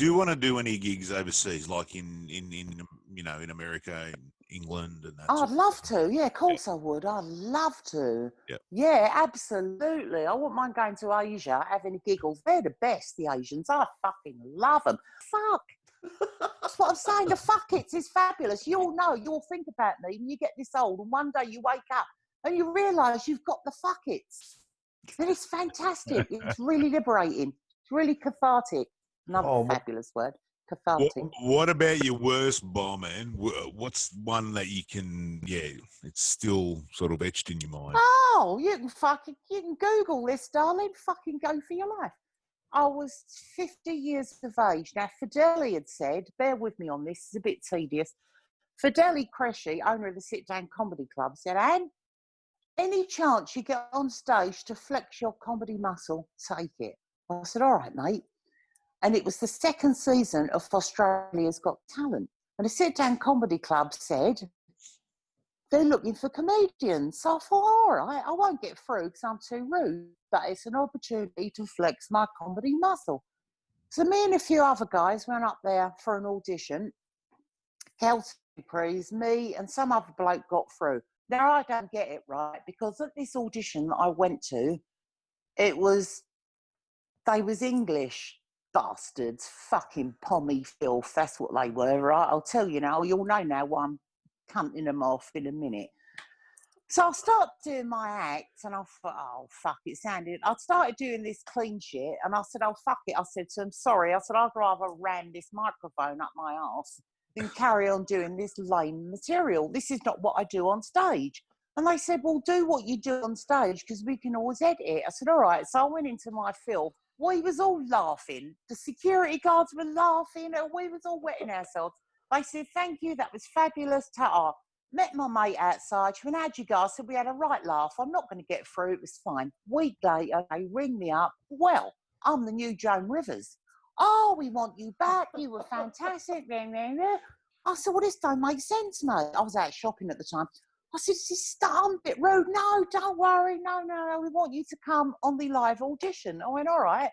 you want to do any gigs overseas, like in you know, in America, in England, and that? I'd love to. Yeah, of course I would. I'd love to. Yeah. Yeah, absolutely. I wouldn't mind going to Asia, having a giggle. They're the best, the Asians. I fucking love them. Fuck. That's what I'm saying. The fuck-its is fabulous. You all know. You all think about me when you get this old, and one day you wake up and you realise you've got the fuck-its. And it's fantastic. It's really liberating. It's really cathartic. Another fabulous word. Cathartic. What about your worst bar, man? What's one that you can, it's still sort of etched in your mind? Oh, you can Google this, darling. Fucking go for your life. I was 50 years of age. Now, Fideli had said, bear with me on this, it's a bit tedious. Fideli Cresci, owner of the Sit Down Comedy Club, said, Anne, any chance you get on stage to flex your comedy muscle, take it. I said, all right, mate. And it was the second season of Australia's Got Talent. And the Sit Down Comedy Club said, they're looking for comedians. So I thought, all right, I won't get through because I'm too rude, but it's an opportunity to flex my comedy muscle. So me and a few other guys went up there for an audition. Kelsey Priest, me and some other bloke got through. Now, I don't get it right, because at this audition that I went to, they was English bastards, fucking pommy filth, that's what they were, right? I'll tell you now, you'll know now why I'm cunting them off in a minute. So I started doing my act, and I thought, oh, fuck, I started doing this clean shit, and I said, oh, fuck it. I said to them, sorry, I said, I'd rather ram this microphone up my arse than carry on doing this lame material. This is not what I do on stage. And they said, well, do what you do on stage, because we can always edit it. I said, all right. So I went into my filth. We was all laughing. The security guards were laughing, and we was all wetting ourselves. They said, thank you, that was fabulous, ta-ta. Met my mate outside. She went, how'd you go? I said, we had a right laugh. I'm not going to get through. It was fine. Week later, they ring me up. Well, I'm the new Joan Rivers. Oh, we want you back. You were fantastic. I said, well, this don't make sense, mate. I was out shopping at the time. I said, this is a bit rude. No, don't worry. No. We want you to come on the live audition. I went, all right.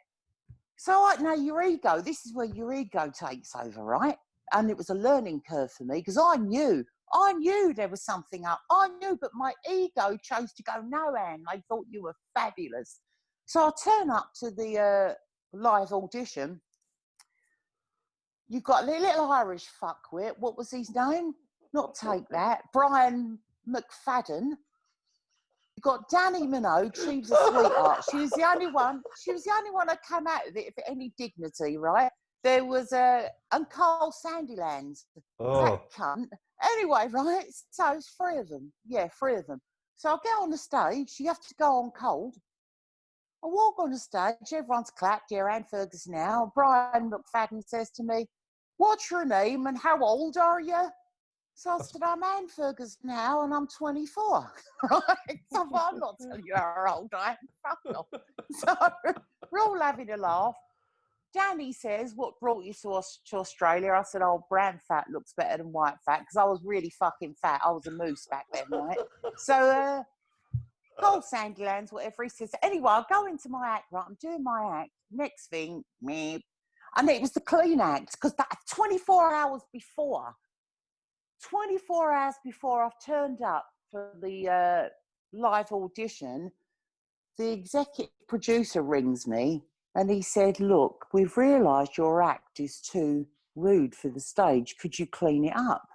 So now your ego, this is where your ego takes over, right? And it was a learning curve for me, because I knew there was something up. I knew, but my ego chose to go, no, Anne, they thought you were fabulous. So I turn up to the live audition. You've got a little Irish fuckwit. What was his name? Not take that. Brian McFadden. You've got Danny Minogue. She was a sweetheart. She was the only one that came out of it with any dignity, right? There was and Carl Sandilands. That cunt. Anyway, right? So it's three of them. Yeah, three of them. So I get on the stage. You have to go on cold. I walk on the stage. Everyone's clapped. Yeah, Anne Ferguson now. Brian McFadden says to me, what's your name and how old are you? So I said, I'm Anne Ferguson now and I'm 24. Right? So I'm not telling you how old I am. Fuck off. So we're all having a laugh. Danny says, what brought you to Australia? I said, oh, brown fat looks better than white fat, because I was really fucking fat. I was a moose back then, right? So, Cole Sandilands, whatever he says. Anyway, I go into my act, right? I'm doing my act. Next thing, me. And it was the clean act, because that 24 hours before I've turned up for the live audition, the executive producer rings me. And he said, look, we've realised your act is too rude for the stage. Could you clean it up?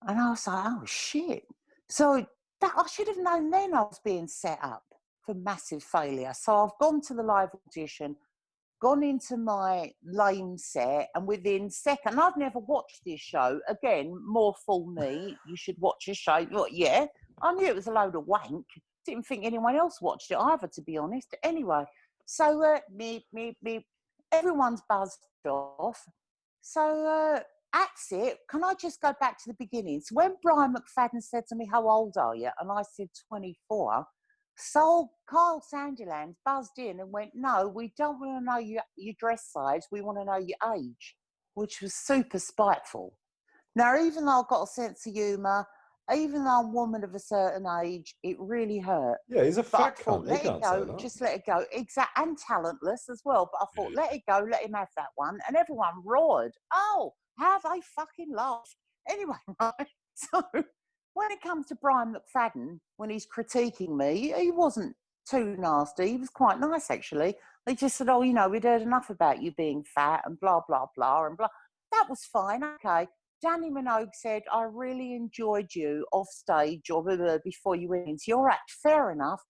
And I was like, oh, shit. So that I should have known then I was being set up for massive failure. So I've gone to the live audition, gone into my lame set, and within seconds, I've never watched this show. Again, more fool me. You should watch a show. Yeah, I knew it was a load of wank. Didn't think anyone else watched it either, to be honest. Anyway. So, everyone's buzzed off. So, that's it. Can I just go back to the beginning? So when Brian McFadden said to me, how old are you? And I said, 24. So Carl Sandilands buzzed in and went, no, we don't want to know your dress size. We want to know your age, which was super spiteful. Now, even though I've got a sense of humour, even though I'm a woman of a certain age, it really hurt. Yeah, he's a But I fat thought, cunt. He let it can't say go, that. just let it go. And talentless as well. But I thought, let it go, let him have that one. And everyone roared. Oh, how they fucking laughed. Anyway, right? So when it comes to Brian McFadden, when he's critiquing me, he wasn't too nasty. He was quite nice, actually. They just said, oh, you know, we'd heard enough about you being fat and blah, blah, blah, and blah. That was fine, okay. Danny Minogue said, I really enjoyed you off stage or before you went into your act. Fair enough.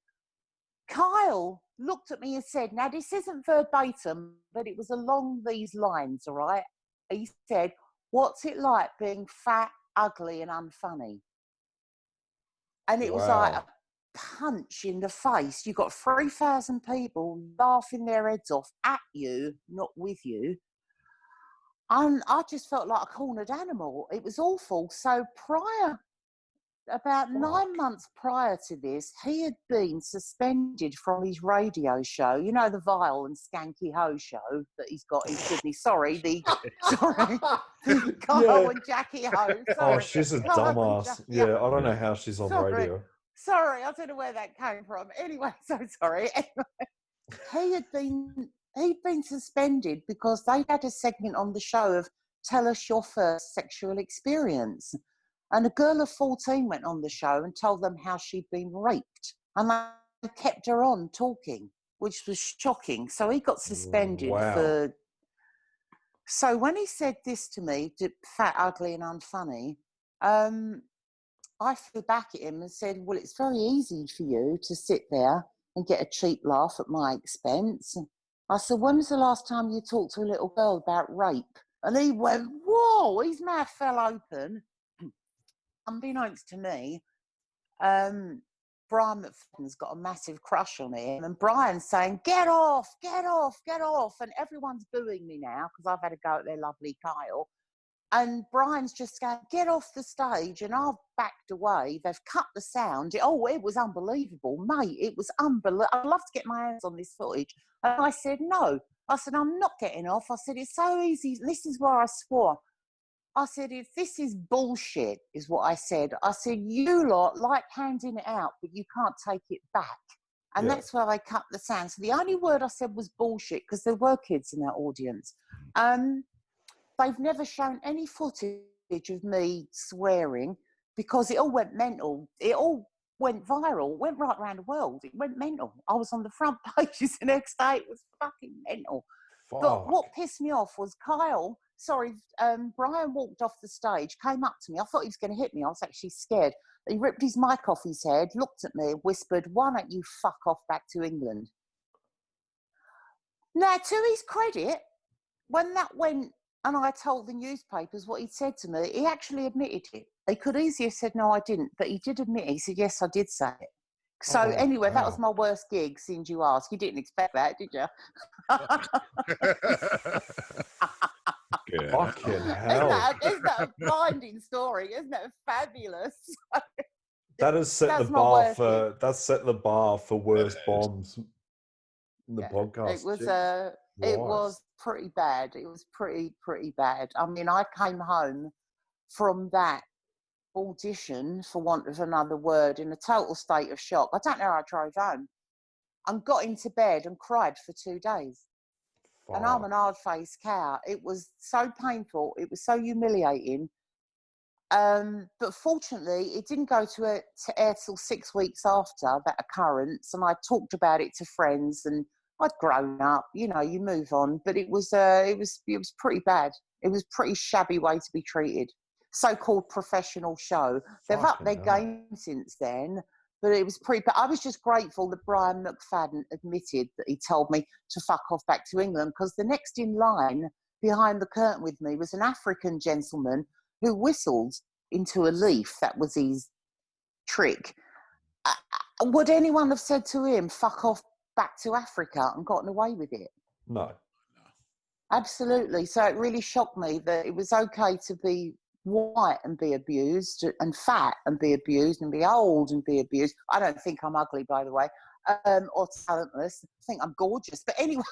Kyle looked at me and said, now this isn't verbatim, but it was along these lines, all right? He said, what's it like being fat, ugly and unfunny? And it was like a punch in the face. You got 3,000 people laughing their heads off at you, not with you. And I just felt like a cornered animal. It was awful. So about 9 months prior to this, he had been suspended from his radio show. You know, the Vile and Skanky Ho show that he's got in Sydney. Sorry, Kyle and Jackie Ho. Sorry. Oh, she's a dumbass. Yeah, I don't know how she's on radio. Sorry, I don't know where that came from. Anyway, so sorry. Anyway, he'd been suspended because they had a segment on the show of tell us your first sexual experience. And a girl of 14 went on the show and told them how she'd been raped. And they kept her on talking, which was shocking. So he got suspended for... So when he said this to me, fat, ugly and unfunny, I flew back at him and said, well, it's very easy for you to sit there and get a cheap laugh at my expense. I said, when was the last time you talked to a little girl about rape? And he went, whoa, his mouth fell open. Unbeknownst to me, Brian McFadden's got a massive crush on him, and Brian's saying, get off, get off, get off. And everyone's booing me now because I've had a go at their lovely Kyle. And Brian's just going, get off the stage. And I've backed away. They've cut the sound. It was unbelievable, mate. It was unbelievable. I'd love to get my hands on this footage. And I said, no. I said, I'm not getting off. I said, it's so easy. This is where I swore. I said, if this is bullshit, is what I said. I said, you lot like handing it out, but you can't take it back. And that's where I cut the sound. So the only word I said was bullshit, because there were kids in that audience. They've never shown any footage of me swearing because it all went mental. It all went viral, went right around the world. It went mental. I was on the front pages the next day. It was fucking mental. Fuck. But what pissed me off was Brian walked off the stage, came up to me. I thought he was going to hit me. I was actually scared. He ripped his mic off his head, looked at me, whispered, why don't you fuck off back to England? Now, to his credit, when that went, and I told the newspapers what he'd said to me, he actually admitted it. He could easily have said, no, I didn't, but he did admit it. He said, yes, I did say it. So anyway, that was my worst gig, since you asked. You didn't expect that, did you? Fucking hell. Isn't that a blinding story? Isn't that fabulous? That has set the bar for worst bombs in the podcast. It was pretty bad. It was pretty bad. I mean, I came home from that audition, for want of another word, in a total state of shock. I don't know how I drove home. And got into bed and cried for 2 days. Fuck. And I'm an hard-faced cow. It was so painful. It was so humiliating. But fortunately, it didn't go to air till 6 weeks after that occurrence. And I talked about it to friends, and I'd grown up. You know, you move on. But it was pretty bad. It was a pretty shabby way to be treated. So-called professional show. They've upped their game since then, but it was pretty. But I was just grateful that Brian McFadden admitted that he told me to fuck off back to England, because the next in line behind the curtain with me was an African gentleman who whistled into a leaf. That was his trick. Would anyone have said to him, fuck off back to Africa, and gotten away with it? No. Absolutely. So it really shocked me that it was okay to be white and be abused, and fat and be abused, and be old and be abused. I don't think I'm ugly, by the way. or talentless. I think I'm gorgeous. But anyway,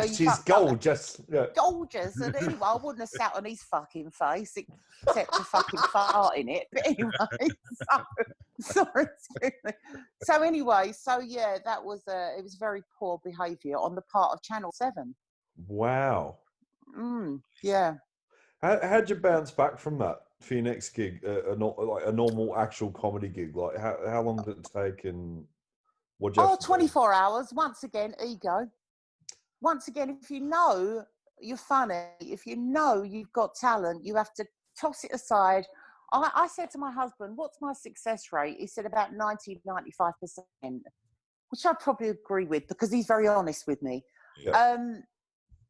she's gorgeous. Yeah. Gorgeous. And anyway, I wouldn't have sat on his fucking face except to fucking fart in it. But anyway, sorry, excuse me. So anyway, yeah, that was it was very poor behaviour on the part of Channel 7. Wow. Yeah. How'd you bounce back from that for your next gig? A normal actual comedy gig. Like how long did it take, and what? 24 hours. Once again, ego. Once again, if you know you're funny, if you know you've got talent, you have to toss it aside. I said to my husband, "What's my success rate?" He said about 90-95%, which I probably agree with because he's very honest with me. Yeah.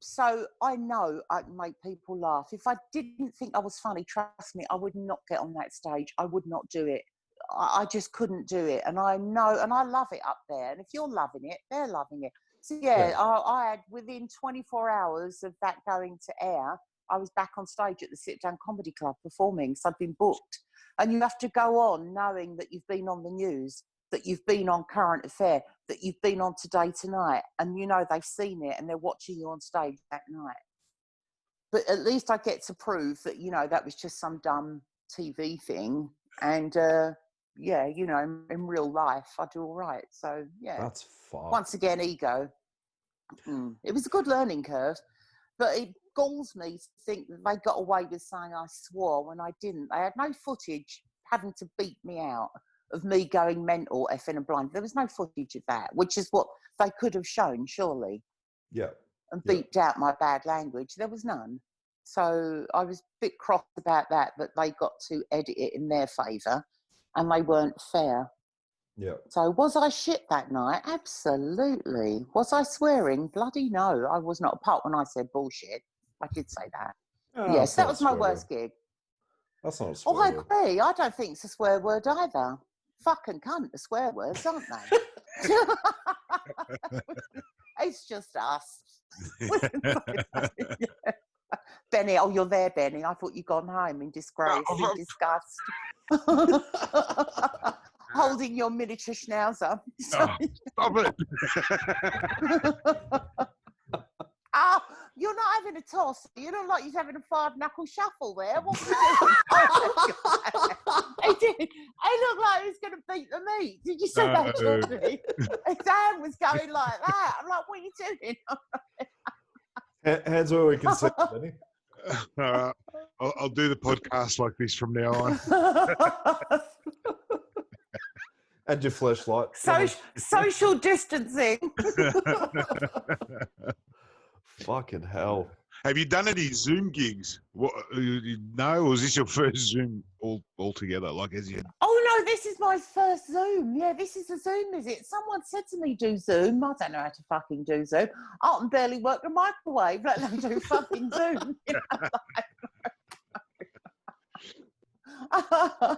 So I know I can make people laugh. If I didn't think I was funny, trust me, I would not get on that stage. I would not do it. I just couldn't do it. And I know, and I love it up there. And if you're loving it, they're loving it. So yeah. I had, within 24 hours of that going to air, I was back on stage at the Sit Down Comedy Club performing. So I'd been booked. And you have to go on knowing that you've been on the news, that you've been on Current Affair, that you've been on Today Tonight, and you know they've seen it and they're watching you on stage that night. But at least I get to prove that, you know, that was just some dumb TV thing. And yeah, you know, in real life, I do all right. So yeah. That's fine. Once again, ego. It was a good learning curve, but it galls me to think that they got away with saying I swore when I didn't. They had no footage having to beat me out of me going mental, effing and blind. There was no footage of that, which is what they could have shown, surely. Yeah. And beeped out my bad language. There was none. So I was a bit cross about that, but they got to edit it in their favour and they weren't fair. Yeah. So was I shit that night? Absolutely. Was I swearing? Bloody no. I was not, apart when I said bullshit. I did say that. Yes, that was my worst gig. That's not a swear I word. agree. I don't think it's a swear word either. Fucking cunt are swear words, aren't they? It's just us. Benny, oh, you're there, Benny. I thought you'd gone home in disgrace, in disgust. Holding your miniature schnauzer. Stop it. Oh, you're not having a toss. You look like you're having a 5-knuckle shuffle there. What were you doing? He did. He looked like he was going to beat the meat. Did you see that, Johnny? His hand was going like that. I'm like, what are you doing? Hands where we can see, Benny. I'll do the podcast like this from now on. And your flashlight. Social distancing. Fucking hell. Have you done any Zoom gigs? No, or was this your first Zoom altogether? Like, as you? Oh no, this is my first Zoom. Yeah, this is a Zoom, is it? Someone said to me, "Do Zoom." I don't know how to fucking do Zoom. I can barely work the microwave, let alone do fucking Zoom. You know?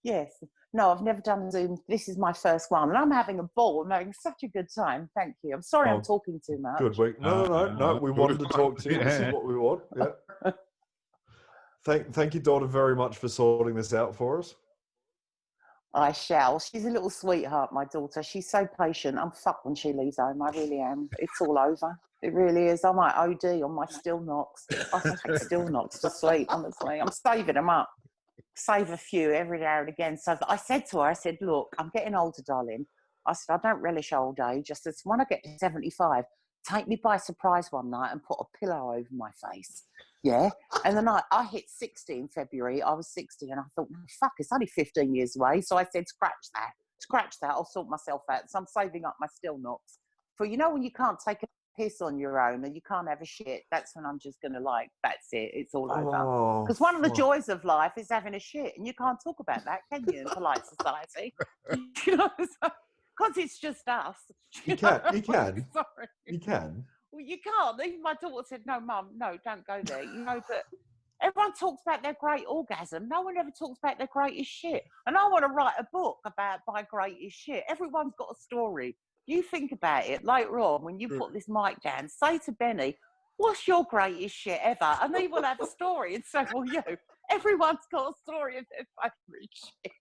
Yes. No, I've never done Zoom. This is my first one, and I'm having a ball. I'm having such a good time. Thank you. I'm sorry I'm talking too much. Good week. No. We wanted to talk to you. This is what we want. Yeah. Thank you, daughter, very much for sorting this out for us. I shall. She's a little sweetheart, my daughter. She's so patient. I'm fucked when she leaves home. I really am. It's all over. It really is. I might OD on my still knocks. I take still knocks to sleep, honestly. I'm saving them up. Save a few every now and again. So I said to her, I said, look, I'm getting older, darling. I said, I don't relish old age. I said, when I get to 75, take me by surprise one night and put a pillow over my face. Yeah. And the night I hit 60 in February, I was 60, and I thought, no, fuck, it's only 15 years away. So I said, scratch that. I'll sort myself out. So I'm saving up my still knocks. For, you know, when you can't take a piss on your own and you can't have a shit, that's when I'm just gonna that's it, it's all over. Because one of the joys of life is having a shit, and you can't talk about that, can you, in polite society? You know, because it's just us. You can. Sorry. You can. Well, you can't. Even my daughter said, no, Mum, no, don't go there. You know, but everyone talks about their great orgasm. No one ever talks about their greatest shit. And I want to write a book about my greatest shit. Everyone's got a story. You think about it later on when you put this mic down. Say to Benny, what's your greatest shit ever? And he will have a story, and so will you. Everyone's got a story of their favourite shit.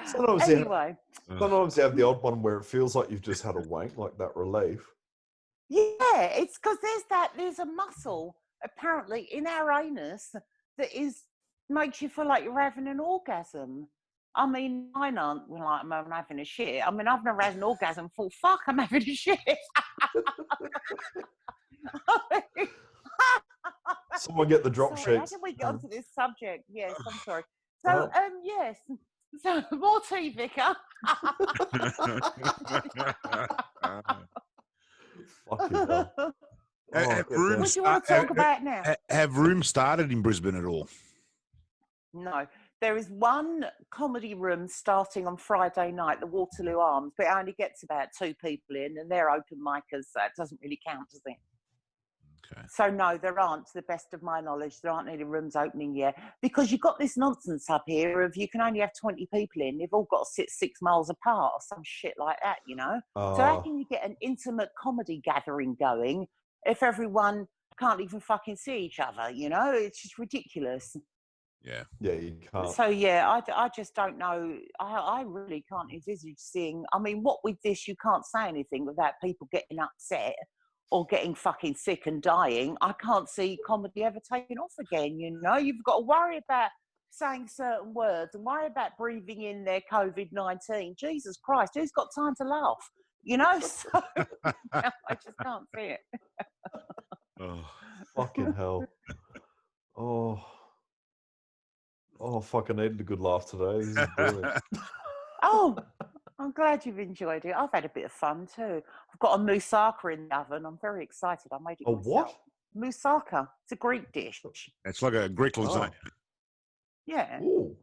Sometimes Anyway. sometimes you have the odd one where it feels like you've just had a wank, like that relief. Yeah, it's because there's a muscle apparently in our anus that makes you feel like you're having an orgasm. I mean, mine aren't like I'm having a shit. I mean, I've never had an orgasm. Thought, fuck, I'm having a shit. Someone get the drop Sorry, how sheets. did we get onto this subject? Yes, I'm sorry. So, yes. So, more tea, Vicar. Fucking hell. Have Oh, rooms What do you want to talk about now? Have rooms started in Brisbane at all? No, there is one comedy room starting on Friday night, the Waterloo Arms, but it only gets about 2 people in, and they're open micers, so it doesn't really count, does it? Okay. So no, there aren't, to the best of my knowledge, there aren't any rooms opening yet, because you've got this nonsense up here of you can only have 20 people in, they've all got to sit 6 miles apart or some shit like that, you know? So how can you get an intimate comedy gathering going if everyone can't even fucking see each other, you know? It's just ridiculous. Yeah. Yeah, you can't. So yeah, I just don't know. I really can't envisage seeing. I mean, what with this, you can't say anything without people getting upset or getting fucking sick and dying. I can't see comedy ever taking off again. You know, you've got to worry about saying certain words and worry about breathing in their COVID-19. Jesus Christ, who's got time to laugh? You know, so I just can't see it. Oh. Fucking hell. Oh, fuck, I needed a good laugh today. This is brilliant. Oh, I'm glad you've enjoyed it. I've had a bit of fun too. I've got a moussaka in the oven. I'm very excited. I made it myself. What? Moussaka. It's a Greek dish. It's like a Greek lasagna. Yeah. Ooh.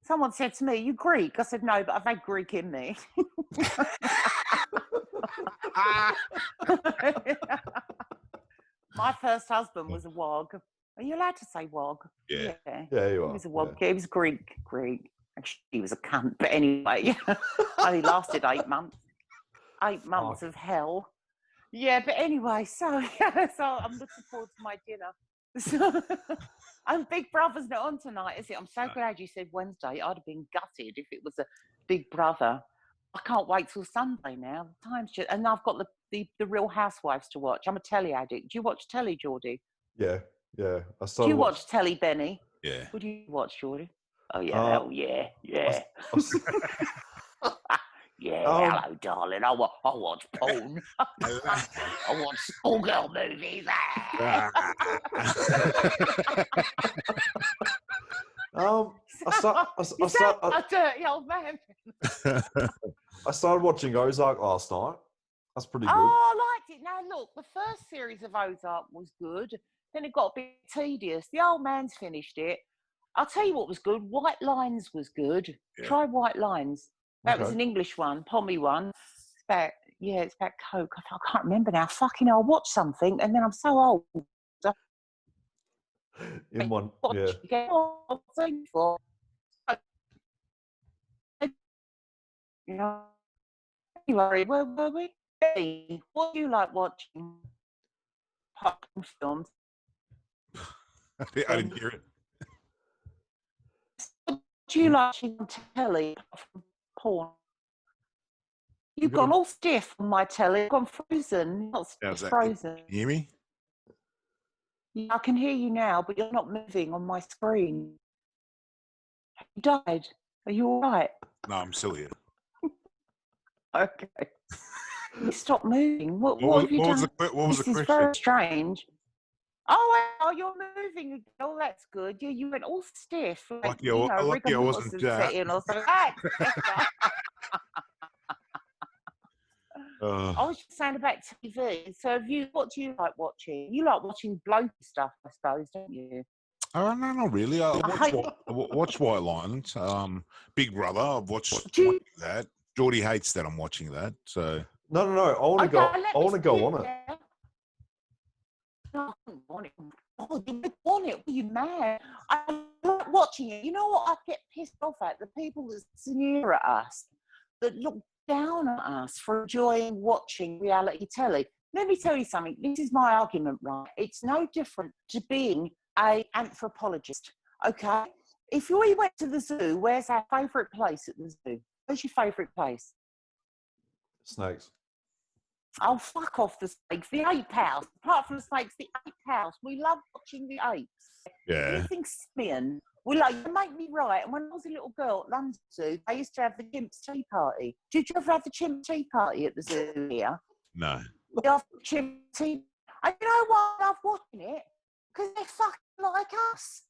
Someone said to me, "You Greek?" I said, "No, but I've had Greek in me." My first husband was a wog. Are you allowed to say wog? Yeah. Yeah, you He are. was a wog. Yeah. He was Greek. Actually, he was a cunt. But anyway, only lasted 8 months. 8 months of hell. Yeah, but anyway, so I'm looking forward to my dinner. So, and Big Brother's not on tonight, is it? I'm so glad you said Wednesday. I'd have been gutted if it was a Big Brother. I can't wait till Sunday now. Time's just, and I've got the Real Housewives to watch. I'm a telly addict. Do you watch telly, Geordie? Yeah. Do you watch telly, Benny? Yeah. What do you watch, Geordie? Oh yeah, yeah. Yeah. Hello, darling. I watch porn. I watch schoolgirl movies. A dirty old man. I started watching Ozark last night. That's pretty good. Oh, I liked it. Now, look, the first series of Ozark was good. Then it got a bit tedious. The old man's finished it. I'll tell you what was good. White Lines was good. Yeah. Try White Lines. That was Okay. an English one, Pommy one. It's about Coke. I can't remember now. Fucking hell, I watched something and then I'm so old. In one, yeah. You know, anyway, where were we? Hey, what do you like watching? Popcorn films. I didn't hear it. What do you like watching on telly? Porn. You've gone all stiff on my telly. You've gone frozen. Not stiff, frozen. Can you hear me? Yeah, I can hear you now, but you're not moving on my screen. You died. Are you all right? No, I'm still here. Okay. You stop moving. What have you done? What was the This is question? very strange. Oh, you're moving again. Oh, that's good. Yeah, you went all stiff. Like, Lucky I wasn't set in or something. I was just saying about TV. So, what do you like watching? You like watching blokey stuff, I suppose, don't you? Oh, no, not really. I watch White Lines. Big Brother. I've watched that. Geordie hates that I'm watching that. So No. I want to go. I want to go on it. No, I don't want it. Oh, you want it? Are you mad? I like watching it. You know what I get pissed off at? The people that sneer at us, that look down at us for enjoying watching reality telly. Let me tell you something. This is my argument, right? It's no different to being an anthropologist, okay? if we went to the zoo, where's our favourite place at the zoo? Where's your favourite place? Snakes. Oh, fuck off the snakes. The ape house. Apart from the snakes, the ape house. We love watching the apes. Yeah. Anything simian. We like, you make me right. And when I was a little girl at London Zoo, they used to have the chimps tea party. Did you ever have the chimp tea party at the zoo here? No. The chimp tea. And you know why I love watching it? Because they're fucking like us.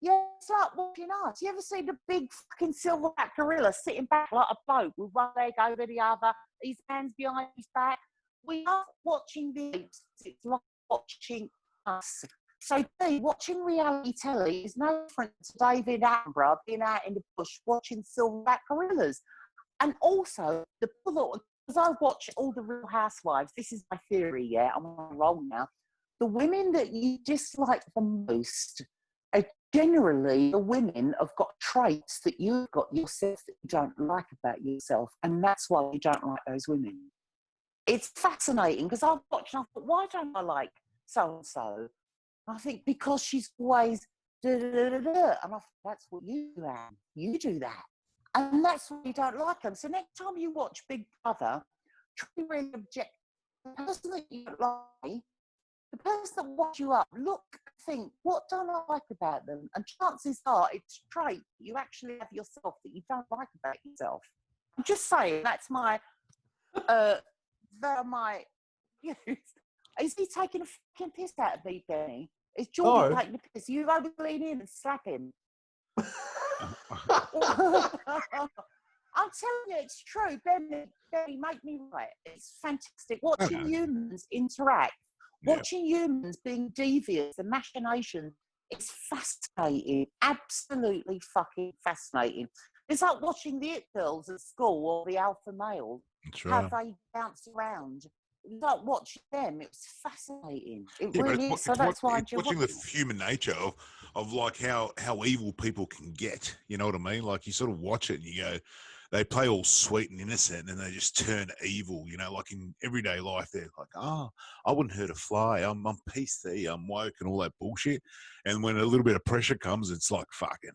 Yeah, it's like watching us. You ever see the big fucking silverback gorilla sitting back like a bloke with one leg over the other, his hands behind his back? We love watching the apes. It's like watching us. So, watching reality telly is no different to David Attenborough being out in the bush watching silverback gorillas. And also, the because I watch all the Real Housewives, this is my theory, yeah, I'm on a roll now. The women that you dislike the most are generally the women have got traits that you've got yourself that you don't like about yourself, and that's why you don't like those women. It's fascinating because I've watched and I thought, why don't I like so-and-so? I think because she's always da-da-da-da-da, and I thought, that's what you do, Anne. You do that. And that's why you don't like them. So next time you watch Big Brother, try to really object. The person that you don't like, the person that watches you up, look, think, what don't I like about them? And chances are it's a trait you actually have yourself that you don't like about yourself. I'm just saying, that's my, is he taking a fucking piss out of me, Benny? Is Jordan taking a piss? You over lean in and slap him. I'm telling you, it's true. Benny, make me right. It's fantastic. Watching humans interact, watching humans being devious, the machination, it's fascinating. Absolutely fucking fascinating. It's like watching the It Girls at school or the Alpha Male. That's right. How they bounce around. It's like watching them. It was fascinating. It Yeah, really is. So that's why I enjoy watching the human nature of like how evil people can get. You know what I mean? Like you sort of watch it and you go, they play all sweet and innocent and they just turn evil. You know, like in everyday life, they're like, oh, I wouldn't hurt a fly. I'm PC. I'm woke and all that bullshit. And when a little bit of pressure comes, it's like fucking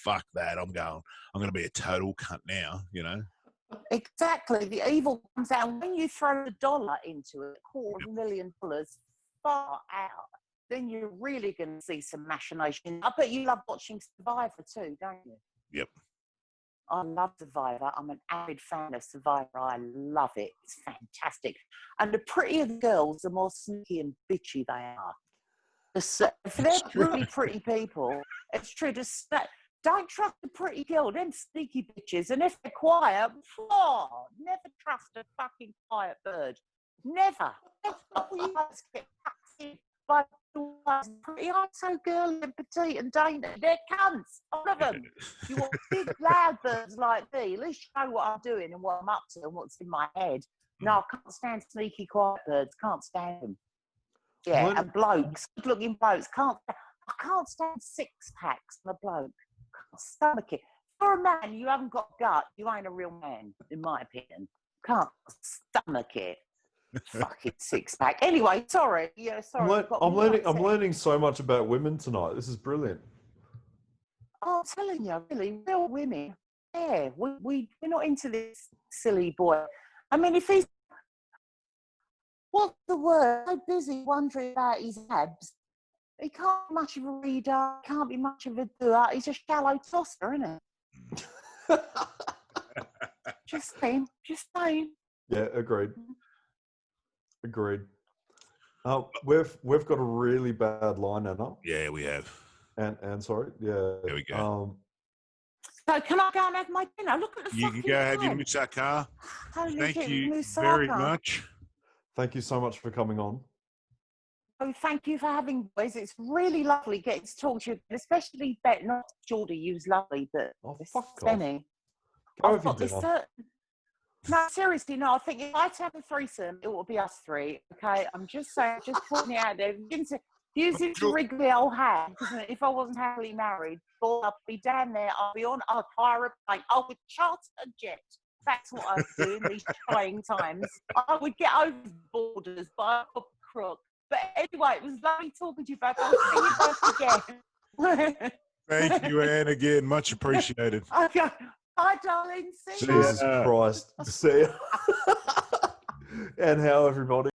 fuck that. I'm going to be a total cunt now. You know. Exactly. The evil comes out. When you throw a dollar into it, $250,000 far out, then you're really going to see some machination. I bet you love watching Survivor too, don't you? Yep. I love Survivor. I'm an avid fan of Survivor. I love it. It's fantastic. And the prettier the girls, the more sneaky and bitchy they are. If they're really pretty people, it's true. Don't trust a pretty girl, them sneaky bitches. And if they're quiet, never trust a fucking quiet bird. Never. All you guys get packed by pretty. I'm so girly and petite and dainty. They're cunts, all of them. You want big, loud birds like me. At least you know what I'm doing and what I'm up to and what's in my head. No, I can't stand sneaky, quiet birds. Can't stand them. Yeah, and blokes, good-looking blokes. I can't stand six-packs on a bloke. Stomach it. For a man, you haven't got gut. You ain't a real man, in my opinion. Can't stomach it. Fucking six-pack. Anyway, sorry. Yeah, sorry. I'm learning so much about women tonight. This is brilliant. Oh, I'm telling you, really, real women. Yeah, we're not into this silly boy. I mean, if he's what's the word? So busy wondering about his abs. He can't be much of a reader, can't be much of a doer. He's a shallow tosser, isn't it? Just saying. Yeah, agreed. We've got a really bad line, Anna. Yeah, we have. And sorry, yeah. There we go. So can I go and have my dinner? Look at the You can go have your moussaka. Thank you very much. Thank you so much for coming on. Oh, thank you for having boys. It's really lovely getting to talk to you, especially Bet. Not Geordie, you was lovely, but Benny. Go have your dinner. No, seriously, no. I think if I had to have a threesome, it would be us three. Okay, I'm just saying, just putting it out there. Using to wriggle the old hand, because if I wasn't happily married, I'd be down there. I'd hire a plane. I would charter a jet. That's what I'd do in these trying times. I would get over the borders by a crook. But anyway, it was lovely talking to you both. I'll see you both again. Thank you, Anne, again. Much appreciated. Okay. Bye, darling. See you. Jesus Christ. See ya. And how everybody.